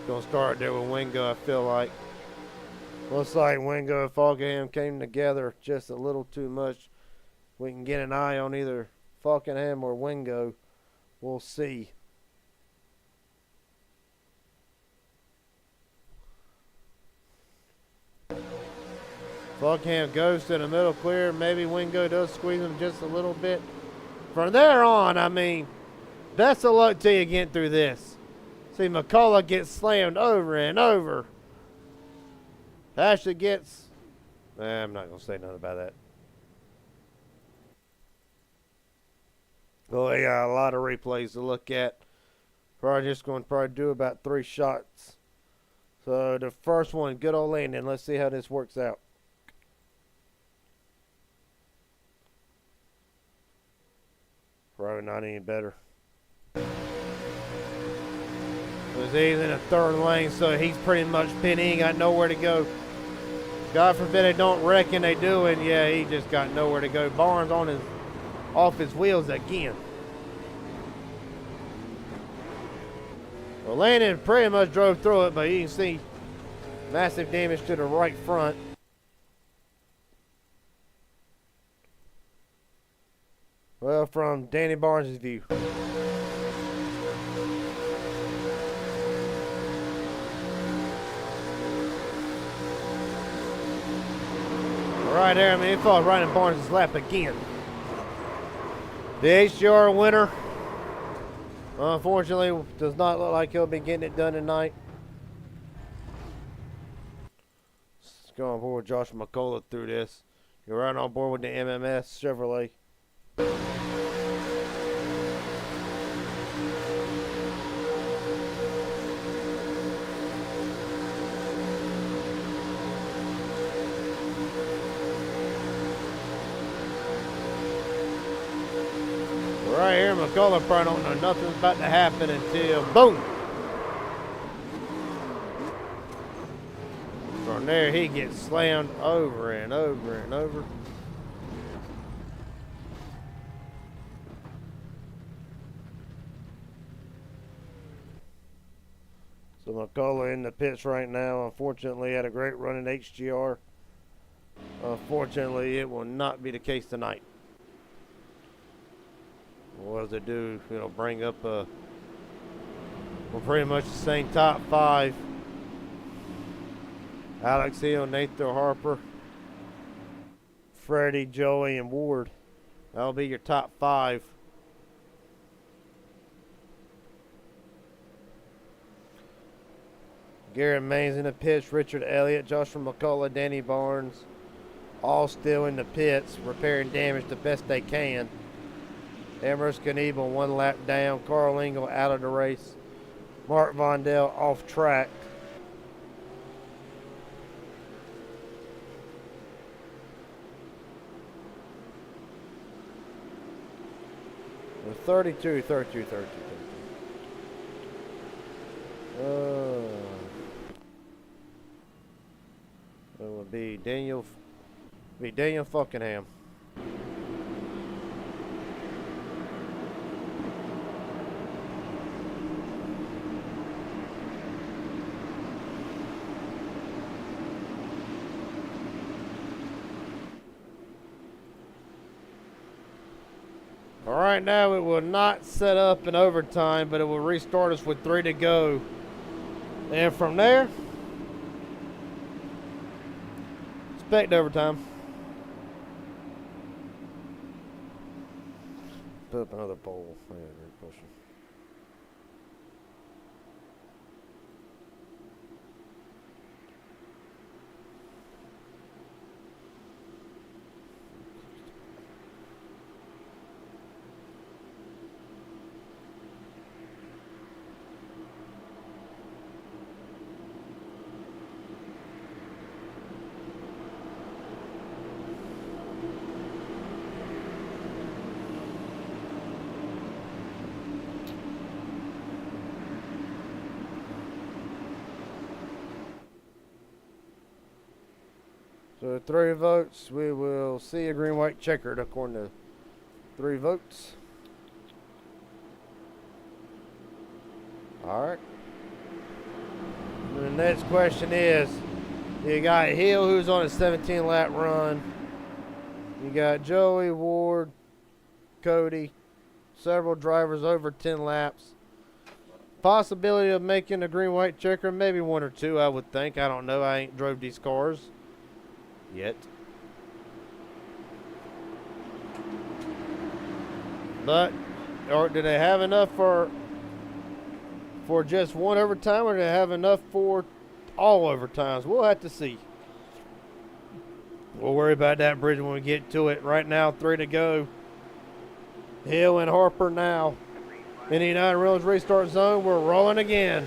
Gonna start there with Wingo, I feel like. Looks like Wingo and Falkenham came together just a little too much. We can get an eye on either Falkenham or Wingo. We'll see. Falkenham goes to the middle clear. Maybe Wingo does squeeze him just a little bit. From there on, I mean, best of luck to you getting through this. See, McCullough gets slammed over and over. Ashley gets... I'm not going to say nothing about that. Well, they got a lot of replays to look at. Probably just going to do about 3 shots. So the first one, good old landing. Let's see how this works out. Probably not any better. He's in the third lane, so he's pretty much pinned. He ain't got nowhere to go. God forbid they don't reckon they do, and yeah, he just got nowhere to go. Barnes off his wheels again. Well, Landon pretty much drove through it, but you can see massive damage to the right front. Well, from Danny Barnes' view. Right there, I mean, it falls right in Barnes' lap again. The HGR winner, unfortunately, does not look like he'll be getting it done tonight. Let's go on board with Josh McCullough through this. You're right on board with the MMS Chevrolet. Right here, McCullough probably don't know nothing's about to happen until boom. From there, he gets slammed over and over and over. So McCullough in the pits right now. Unfortunately, had a great run in HGR. Unfortunately, it will not be the case tonight. What does it do? You know, bring up well, pretty much the same top 5. Alex Hill, Nathan Harper, Freddie, Joey, and Ward. That'll be your top 5. Garrett Maines in the pits, Richard Elliott, Joshua McCullough, Danny Barnes, all still in the pits, repairing damage the best they can. Amherst Kniebel 1 lap down. Carl Engel out of the race. Mark Vondell off track. The 32. It would be Daniel Falkenham. right now it will not set up in overtime, but it will restart us with 3 to go. And from there, expect overtime. Put up another pole. Yeah, very pushing. So 3 votes, we will see a green, white, checkered according to 3 votes. All right. The next question is, you got Hill, who's on a 17-lap run. You got Joey, Ward, Cody, several drivers over 10 laps. Possibility of making a green, white, checker, maybe 1 or 2, I would think. I don't know. I ain't drove these cars yet. But do they have enough for just 1 overtime, or do they have enough for all overtimes? We'll have to see. We'll worry about that bridge when we get to it. Right now, 3 to go. Hill and Harper now in the United Railroads restart zone. We're rolling again.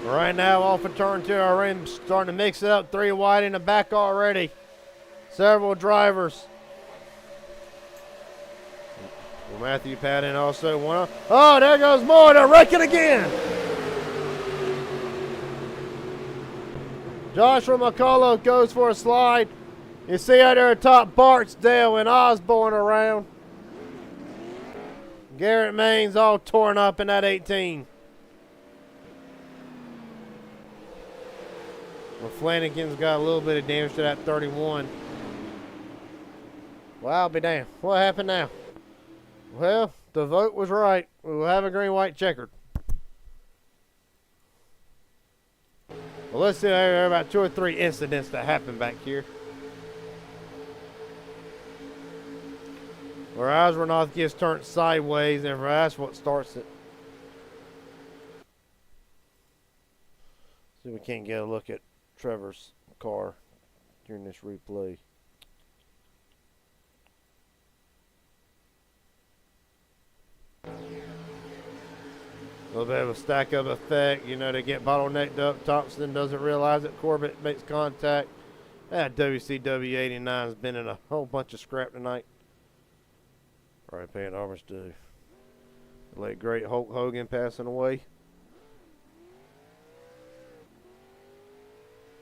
Right now, off of turn 2, our rim starting to mix it up. 3 wide in the back already. Several drivers. Well, Matthew Patton also one. Oh, there goes Moore. They're wrecking again. Joshua McCullough goes for a slide. You see out there at top Barksdale and Osborne around. Garrett Main's all torn up in that 18. Well, Flanagan's got a little bit of damage to that 31. Well, I'll be damned. What happened now? Well, the vote was right. We will have a green, white, checkered. Well, let's see. There are about 2 or 3 incidents that happened back here. Where Osbornoff gets turned sideways, and that's what starts it. See if we can't get a look at Trevor's car during this replay. A little bit of a stack-up effect. You know, they get bottlenecked up. Thompson doesn't realize it. Corbett makes contact. That WCW 89 has been in a whole bunch of scrap tonight. All right, paying homage to the late great Hulk Hogan passing away.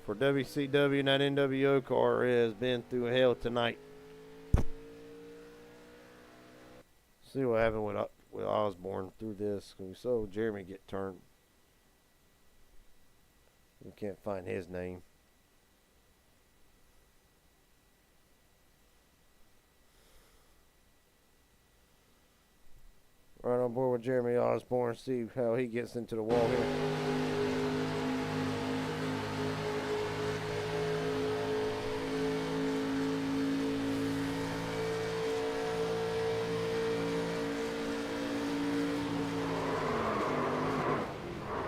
For WCW, and that NWO car has been through hell tonight. See what happened with Osborne through this. We saw Jeremy get turned. We can't find his name. Right on board with Jeremy Osborne. See how he gets into the wall here.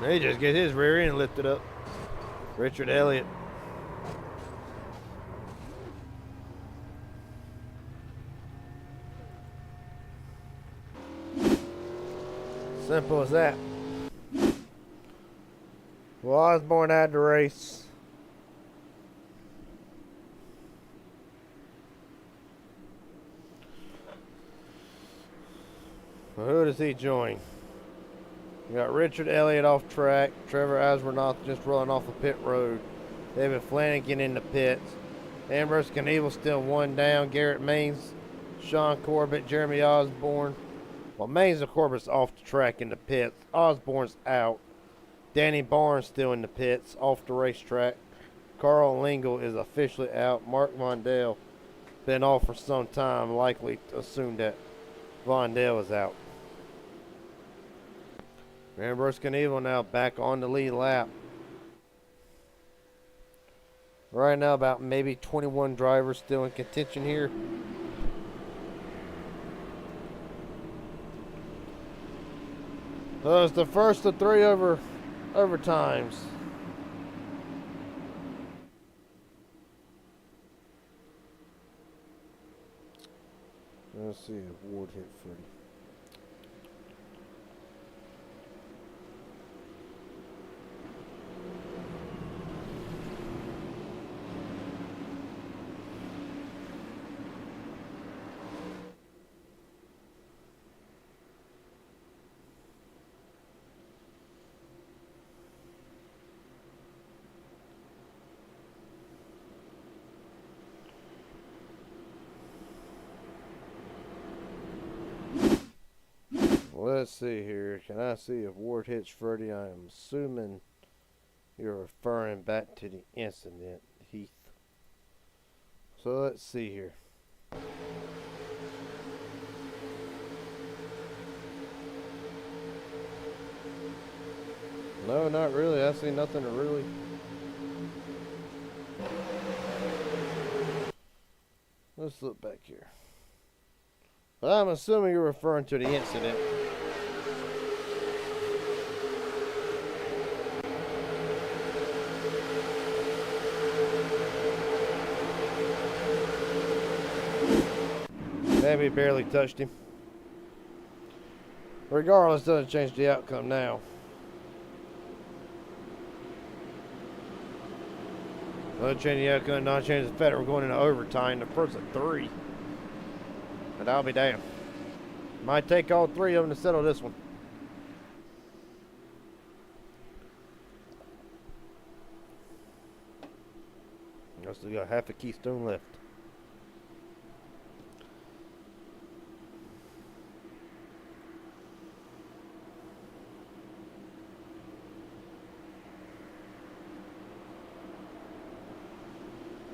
He just gets his rear end lifted up. Richard Elliott. Simple as that. Well, Osborne had the race. Well, who does he join? We got Richard Elliott off track. Trevor Asbernoth just rolling off the pit road. David Flanagan in the pits. Ambrose Knievel still 1 down. Garrett Maines Sean Corbett, Jeremy Osborne. Well, Mays and Corbett's off the track in the pits. Osborne's out. Danny Barnes still in the pits, off the racetrack. Carl Lingle is officially out. Mark Vondell been off for some time, likely to assume that Vondell is out. Ambrose Knievel now back on the lead lap. Right now, about maybe 21 drivers still in contention here. So it's the first of 3 overtimes. Let's see if Ward hit 30. Let's see here. Can I see if Ward hits 30? I am assuming you're referring back to the incident, Heath. So let's see here. No, not really. I see nothing to really. Let's look back here. But I'm assuming you're referring to the incident. Maybe barely touched him. Regardless, doesn't change the outcome now. Doesn't change the outcome, not change the fact we're going into overtime. The first of 3. But I'll be damned. Might take all 3 of them to settle this one. I still got half a keystone left.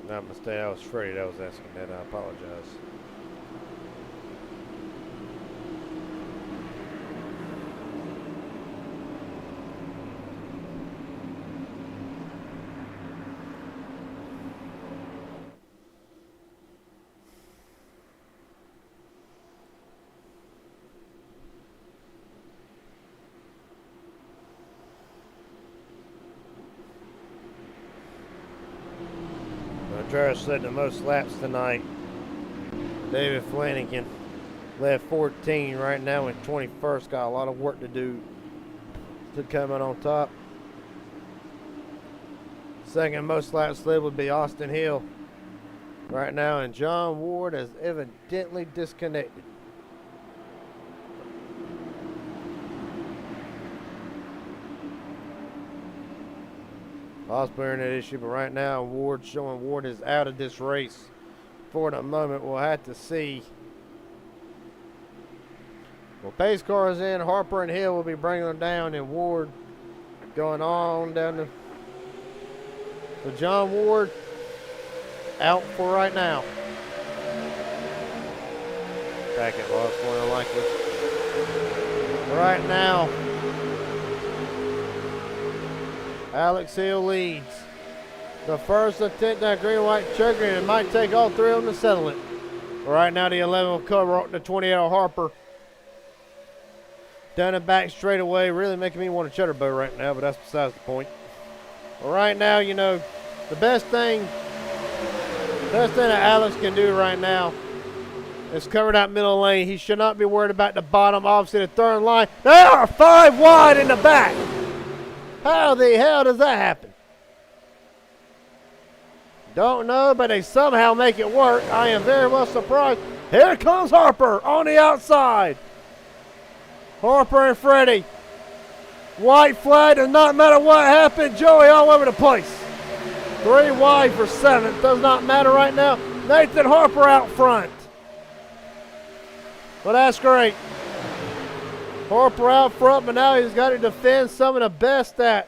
Not mistake. I was afraid I was asking that. I apologize. Travis led the most laps tonight. David Flanagan led 14 right now in 21st. Got a lot of work to do to come in on top. Second most laps led would be Austin Hill right now, and John Ward is evidently disconnected. Osborne that issue, but right now Ward showing Ward is out of this race for the moment. We'll have to see. Well, pace car is in. Harper and Hill will be bringing them down, and Ward going on down the. So John Ward out for right now. Packet loss more than likely. Right now, Alex Hill leads. The first attempt at green-white checker, and it might take all 3 of them to settle it. Right now, the 11 will cover the 28 Harper. Down the back straight away, really making me want a cheddar bow right now, but that's besides the point. But right now, you know, the best thing that Alex can do right now is cover that middle lane. He should not be worried about the bottom, obviously the third line. They are 5 wide in the back. How the hell does that happen? Don't know, but they somehow make it work. I am very well surprised. Here comes Harper on the outside. Harper and Freddie. White flag, does not matter what happened. Joey all over the place. 3 wide for 7th. Does not matter right now. Nathan Harper out front. Well, that's great. Harper out front, but now he's got to defend some of the best that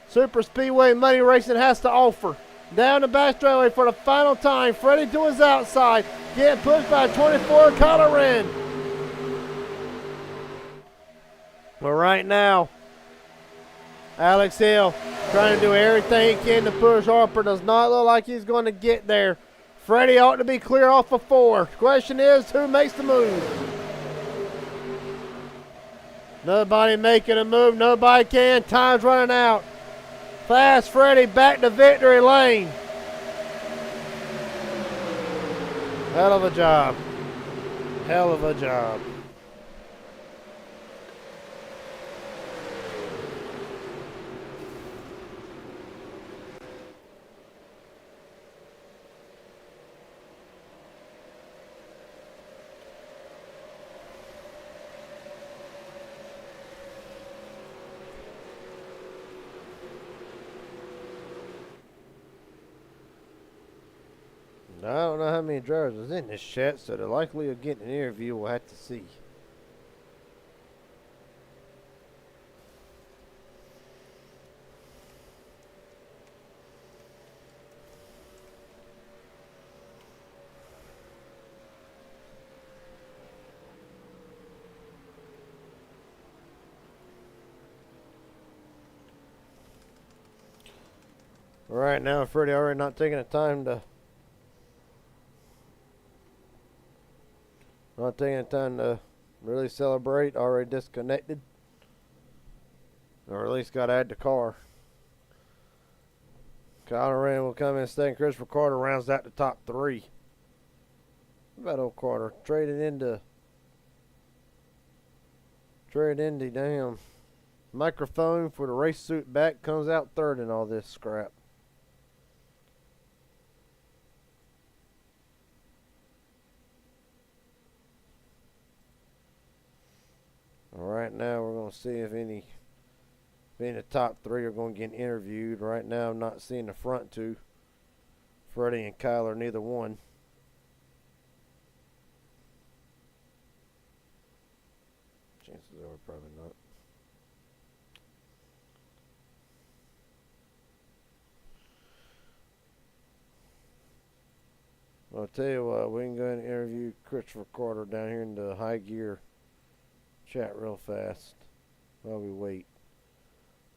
Super Speedway Money Racing has to offer. Down the back straightaway for the final time. Freddie to his outside. Getting pushed by 24, Kyler Wren. But right now, Alex Hill trying to do everything he can to push Harper. Does not look like he's going to get there. Freddie ought to be clear off of 4. Question is, who makes the move? Nobody making a move. Nobody can. Time's running out. Fast Freddie back to victory lane. Hell of a job. Hell of a job. I don't know how many drivers was in this chat, so the likelihood of getting an interview we'll have to see. Right now, Freddie already not taking the time to really celebrate. Already disconnected, or at least got to add the car. Kyler Wren will come in second. Christopher Carter rounds out the top 3. What about old Carter? Trade into damn microphone for the race suit back. Comes out third in all this scrap. Right now, we're going to see if any of the top 3 are going to get interviewed. Right now, I'm not seeing the front 2. Freddie and Kyler, neither one. Chances are probably not. I'll tell you what, we can go ahead and interview Christopher Carter down here in the high gear chat real fast while we wait.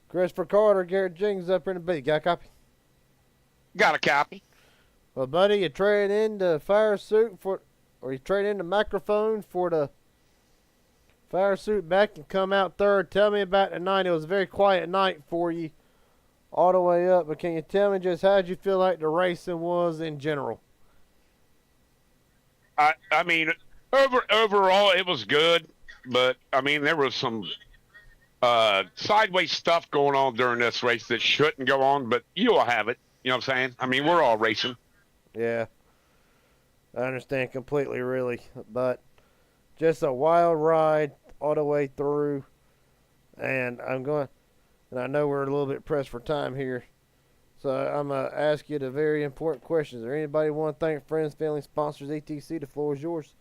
Christopher Carter, Garrett Jenkins up here in the beat. Got a copy? Got a copy. Well, buddy, you trade in the fire suit or you trade in the microphone for the fire suit back and come out third. Tell me about the night. It was a very quiet night for you all the way up, but can you tell me just how did you feel like the racing was in general? I mean, overall it was good, but I mean there was some sideways stuff going on during this race that shouldn't go on, but you'll have it. You know what I'm saying? I mean, we're all racing. Yeah, I understand completely, really, but just a wild ride all the way through, and I know we're a little bit pressed for time here, so I'm going to ask you the very important questions. Is there anybody want to thank friends, family, sponsors, etc.? The floor is yours.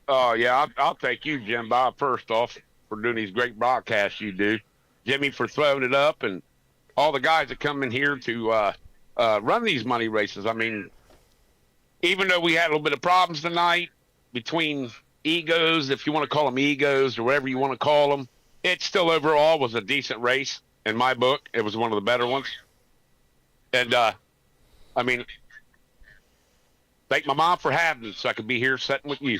Oh, yeah, I'll thank you, Jim Bob, first off, for doing these great broadcasts you do. Jimmy for throwing it up, and all the guys that come in here to run these money races. I mean, even though we had a little bit of problems tonight between egos, if you want to call them egos or whatever you want to call them, it still overall was a decent race in my book. It was one of the better ones. And, I mean, thank my mom for having me so I could be here sitting with you.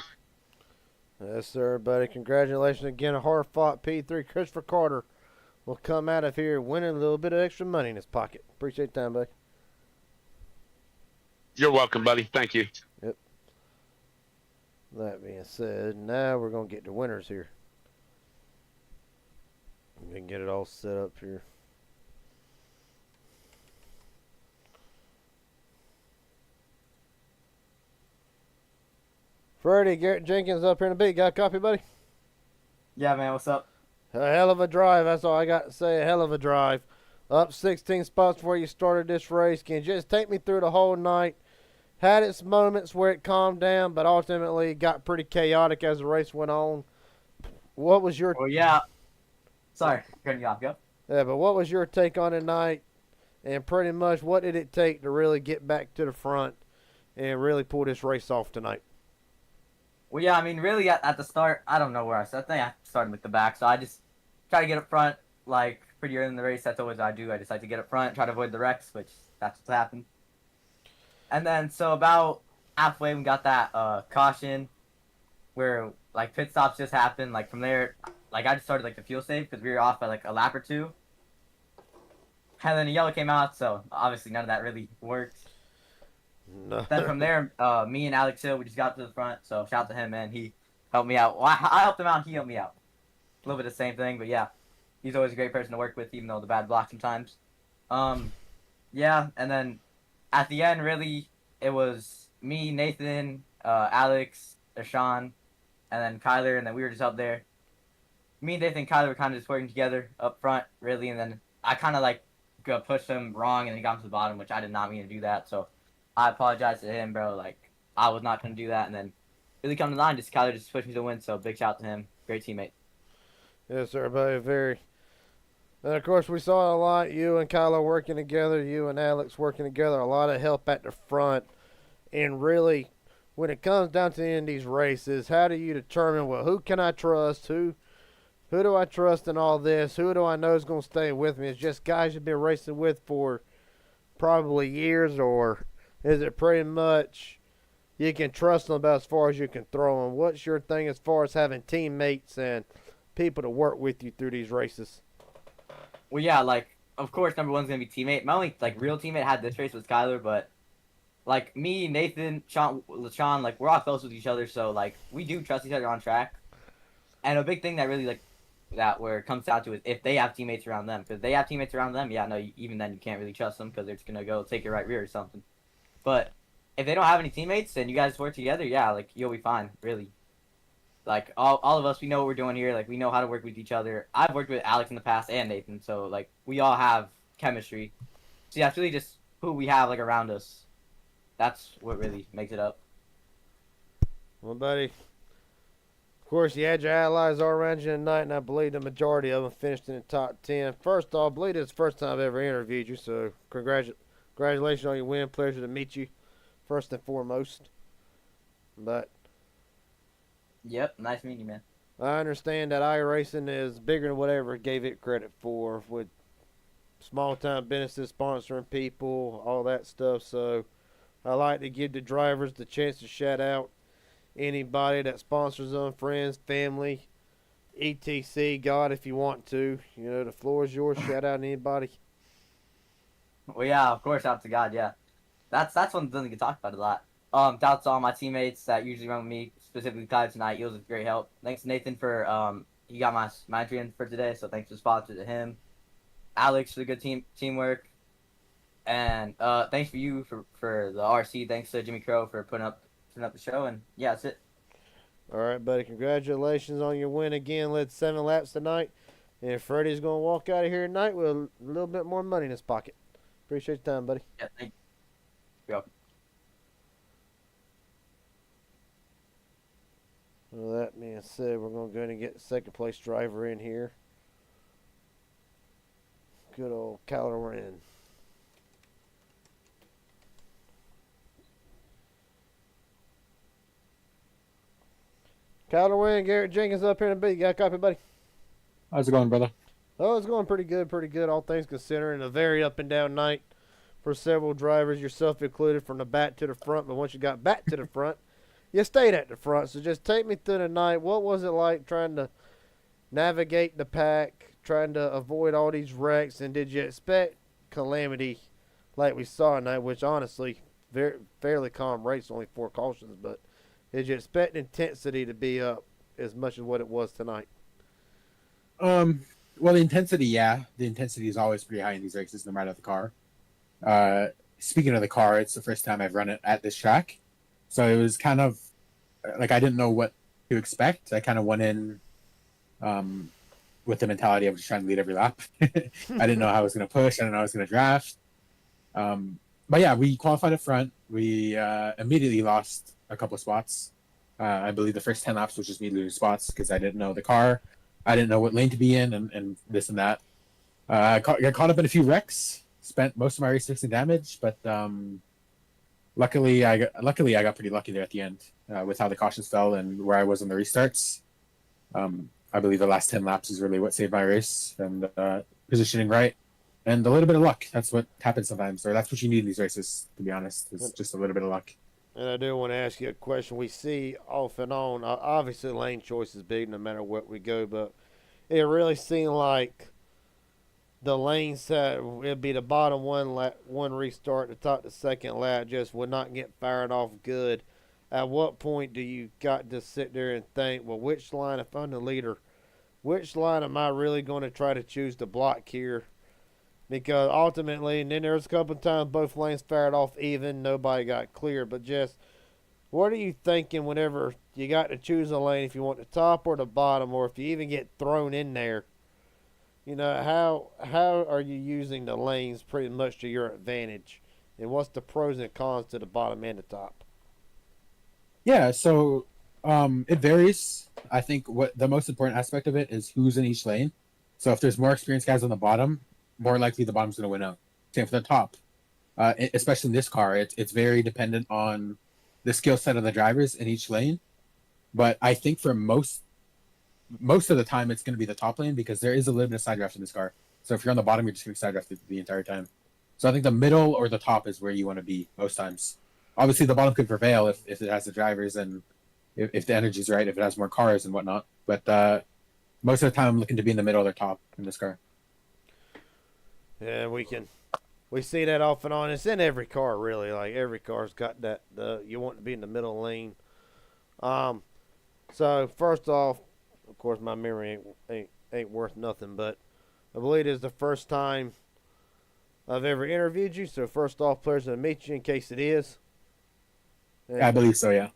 Yes, sir, buddy. Congratulations again. A hard-fought P3. Christopher Carter will come out of here winning a little bit of extra money in his pocket. Appreciate the time, buddy. You're welcome, buddy. Thank you. Yep. That being said, now we're going to get the winners here. We can get it all set up here. Freddie, Garrett Jenkins up here in the beat. Got a copy, buddy? Yeah, man, what's up? A hell of a drive. That's all I got to say. A hell of a drive. Up 16 spots before you started this race. Can you just take me through the whole night? had its moments where it calmed down, but ultimately it got pretty chaotic as the race went on. What was your Well, yeah. Sorry, cutting you off. Go. but what was your take on it tonight? And pretty much, what did it take to really get back to the front and really pull this race off tonight? Well, yeah. I mean, really, at the start, I don't know where I started. I think I started with the back, so I just try to get up front, like pretty early in the race. That's always what I do. I just like to get up front, try to avoid the wrecks, which that's what happened. And then, so about halfway, we got that caution where like pit stops just happened. Like from there, like I just started like the fuel save because we were off by like a lap or two. And then a yellow came out, so obviously none of that really worked. No. Then from there, me and Alex Hill, we just got to the front. So shout out to him, man. He helped me out. Well, I helped him out. He helped me out. A little bit of the same thing, but yeah, he's always a great person to work with, even though the bad block sometimes. Yeah, and then at the end, really, it was me, Nathan, Alex, Deshaun, and then Kyler, and then we were just up there. Me and Nathan and Kyler were kind of just working together up front, really, and then I kind of like pushed him wrong, and he got him to the bottom, which I did not mean to do that. So I apologize to him, bro. Like I was not going to do that, and then really come to the line, just Kyler just pushed me to the win. So big shout out to him, great teammate. Yes, sir, buddy. Very. And of course, we saw a lot. You and Kylo working together. You and Alex working together. A lot of help at the front. And really, when it comes down to the end of these races, how do you determine, well, who can I trust? Who do I trust in all this? Who do I know is going to stay with me? It's just guys you've been racing with for probably years, or is it pretty much you can trust them about as far as you can throw them? What's your thing as far as having teammates and people to work with you through these races? Well, yeah, like of course, number one's gonna be teammate. My only like real teammate had this race was Kyler, but like me, Nathan, Sean, like we're all close with each other, so like we do trust each other on track. And a big thing that really like that where it comes down to is if they have teammates around them, because they have teammates around them, yeah, no, even then you can't really trust them because they're just gonna go take your right rear or something. But if they don't have any teammates and you guys work together, yeah, like you'll be fine, really. Like all of us, we know what we're doing here. Like we know how to work with each other. I've worked with Alex in the past and Nathan, so like we all have chemistry. So yeah, it's really just who we have like around us. That's what really makes it up. Well, buddy, of course, you had your allies all around you tonight, and I believe the majority of them finished in the top 10. First off, I believe it's the first time I've ever interviewed you, so congratulations on your win. Pleasure to meet you, first and foremost. But Yep, nice meeting you, man. I understand that iRacing is bigger than whatever it gave it credit for, with small-time businesses sponsoring people, all that stuff. So I like to give the drivers the chance to shout out anybody that sponsors them, friends, family, etc. God, if you want to. You know, the floor is yours. Shout out anybody. Well, yeah, of course, out to God, yeah. That's one that doesn't get talked about a lot. Shouts to all my teammates that usually run with me, specifically Tyler tonight. He was a great help. Thanks to Nathan for he got my entry in for today, so thanks to sponsor to him. Alex for the good teamwork, and thanks for you for the RC. Thanks to Jimmy Crow for putting up the show, and yeah, that's it. All right, buddy. Congratulations on your win again. Led 7 laps tonight, and Freddie's gonna walk out of here tonight with a little bit more money in his pocket. Appreciate your time, buddy. Yeah, thank you. Yep. Well, that being said, we're going to go ahead and get the second place driver in here. Good old Kyler Wren. Kyler Wren, Garrett Jenkins up here in the beat. You got a copy, buddy? How's it going, brother? Oh, it's going pretty good, all things considering. A very up and down night for several drivers, yourself included, from the back to the front. But once you got back to the front, you stayed at the front. So just take me through the night. What was it like trying to navigate the pack, trying to avoid all these wrecks? And did you expect calamity like we saw tonight, which honestly, fairly calm race, only 4 cautions. But did you expect intensity to be up as much as what it was tonight? Well, the intensity, yeah. The intensity is always pretty high in these races, no matter the car. Speaking of the car, it's the first time I've run it at this track. So it was kind of like I didn't know what to expect. I kind of went in with the mentality of just trying to lead every lap. I didn't know how I was going to push. I didn't know how I was going to draft. but yeah, we qualified up front. We immediately lost a couple of spots. I believe the first 10 laps was just me losing spots because I didn't know the car. I didn't know what lane to be in and this and that. Got caught up in a few wrecks. Spent most of my race fixing damage, but luckily I got pretty lucky there at the end with how the cautions fell and where I was on the restarts. I believe the last 10 laps is really what saved my race and positioning right and a little bit of luck. That's what happens sometimes, or that's what you need in these races. To be honest, is just a little bit of luck. And I do want to ask you a question. We see off and on. Obviously, lane choice is big no matter what we go, but it really seemed like the lane set it'd be the bottom one restart, the top the second lap just would not get fired off good. At what point do you got to sit there and think, well, which line, if I'm the leader, which line am I really going to try to choose to block here? Because ultimately, and then there's a couple of times both lanes fired off even, nobody got clear. But just what are you thinking whenever you got to choose a lane, if you want the top or the bottom, or if you even get thrown in there? You know, how are you using the lanes pretty much to your advantage? And what's the pros and cons to the bottom and the top? Yeah, so it varies. I think what the most important aspect of it is who's in each lane. So if there's more experienced guys on the bottom, more likely the bottom's going to win out. Same for the top. Especially in this car, it's very dependent on the skill set of the drivers in each lane. But I think for most of the time, it's going to be the top lane because there is a little bit of side draft in this car. So if you're on the bottom, you're just going to side draft the entire time. So I think the middle or the top is where you want to be most times. Obviously, the bottom could prevail if it has the drivers and if the energy's right, if it has more cars and whatnot. But most of the time, I'm looking to be in the middle or top in this car. Yeah, we see that off and on. It's in every car really. Like every car's got that. You want to be in the middle lane. So first off, of course, my memory ain't worth nothing, but I believe it is the first time I've ever interviewed you. So first off, pleasure to meet you. In case it is, Yeah, I believe so. Yeah.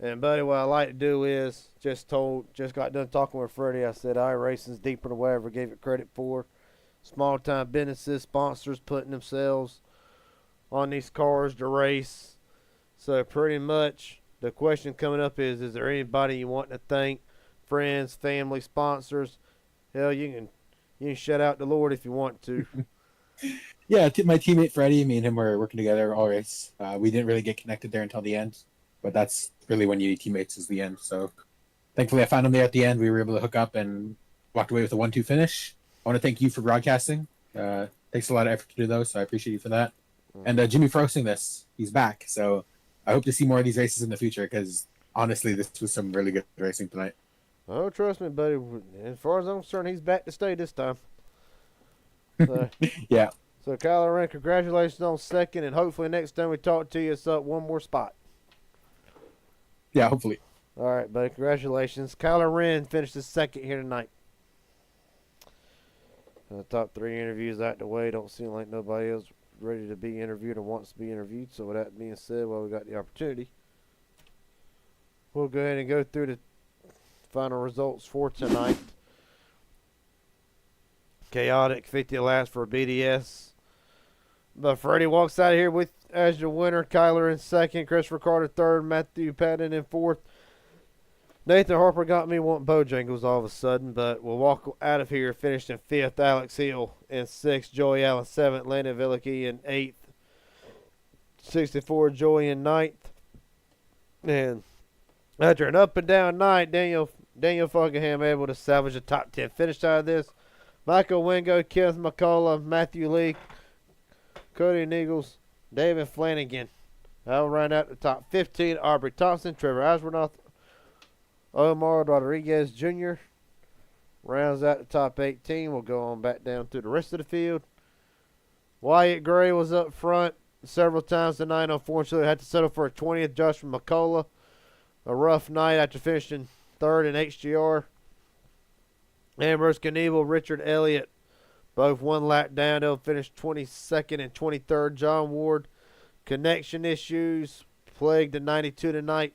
and buddy, what I like to do is just got done talking with Freddie. I said, iRacing's deeper than what I ever gave it credit for. Small time businesses, sponsors putting themselves on these cars to race. So pretty much the question coming up is there anybody you want to thank? Friends, family, sponsors? Hell, you can shout out the Lord if you want to. Yeah, my teammate Freddie, me and him were working together all race. We didn't really get connected there until the end, but that's really when you need teammates is the end. So thankfully I found him there at the end. We were able to hook up and walked away with a 1-2 finish. I want to thank you for broadcasting. Takes a lot of effort to do those, so I appreciate you for that. And Jimmy for hosting this. He's back, so I hope to see more of these races in the future because honestly, this was some really good racing tonight. Oh, trust me, buddy. As far as I'm concerned, he's back to stay this time. So, Yeah. So, Kyler Wren, congratulations on second, and hopefully next time we talk to you, it's up one more spot. Yeah, hopefully. All right, buddy. Congratulations. Kyler Wren finished his second here tonight. The top three interviews out the way. Don't seem like nobody else ready to be interviewed or wants to be interviewed. So with that being said, well, we got the opportunity. We'll go ahead and go through the final results for tonight. Chaotic 50 laps for BDS. But Freddie walks out of here with as your winner. Kyler in second. Christopher Carter third. Matthew Patton in fourth. Nathan Harper got me wanting Bojangles all of a sudden, but we'll walk out of here finished in fifth. Alex Hill in sixth. Joey Allen seventh. Landon Villicky in eighth. 64 Joey in ninth. And after an up and down night, Daniel Funkingham able to salvage a top 10 finish out of this. Michael Wingo, Kenneth McCullough, Matthew Lee, Cody Nichols, David Flanagan. I'll round out the top 15. Aubrey Thompson, Trevor Aswornoth, Omar Rodriguez Jr. rounds out the top 18. We'll go on back down through the rest of the field. Wyatt Gray was up front several times tonight. Unfortunately, had to settle for a 20th. Joshua McCullough, a rough night after finishing third in HGR. Ambrose Knievel, Richard Elliott, both one lap down. They'll finish 22nd and 23rd. John Ward, connection issues plagued the 92 tonight.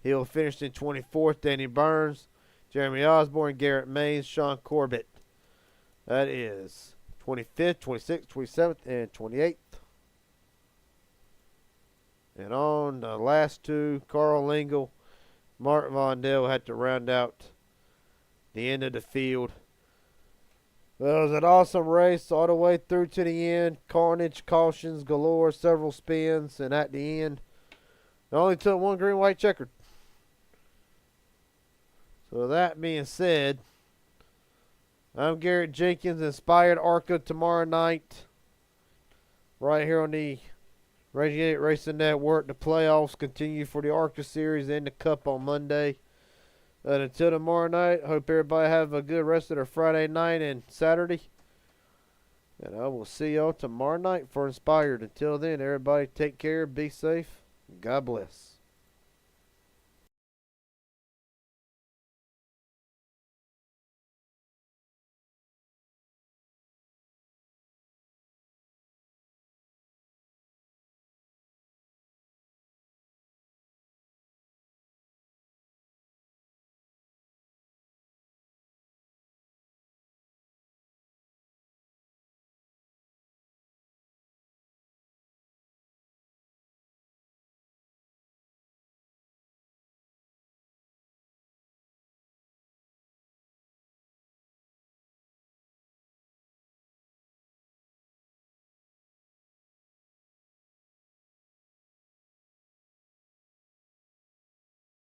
He'll finish in 24th. Danny Burns, Jeremy Osborne, Garrett Mays, Sean Corbett. That is 25th, 26th, 27th, and 28th. And on the last two, Carl Lingle, Mark Vondell had to round out the end of the field. Well, it was an awesome race all the way through to the end. Carnage, cautions galore, several spins, and at the end, it only took one green, white, checkered. So that being said, I'm Garrett Jenkins, inspired ARCA tomorrow night, right here on the Radiate Racing Network. The playoffs continue for the ARCA Series and the Cup on Monday. And until tomorrow night, hope everybody have a good rest of their Friday night and Saturday. And I will see y'all tomorrow night for Inspired. Until then, everybody take care, be safe, God bless.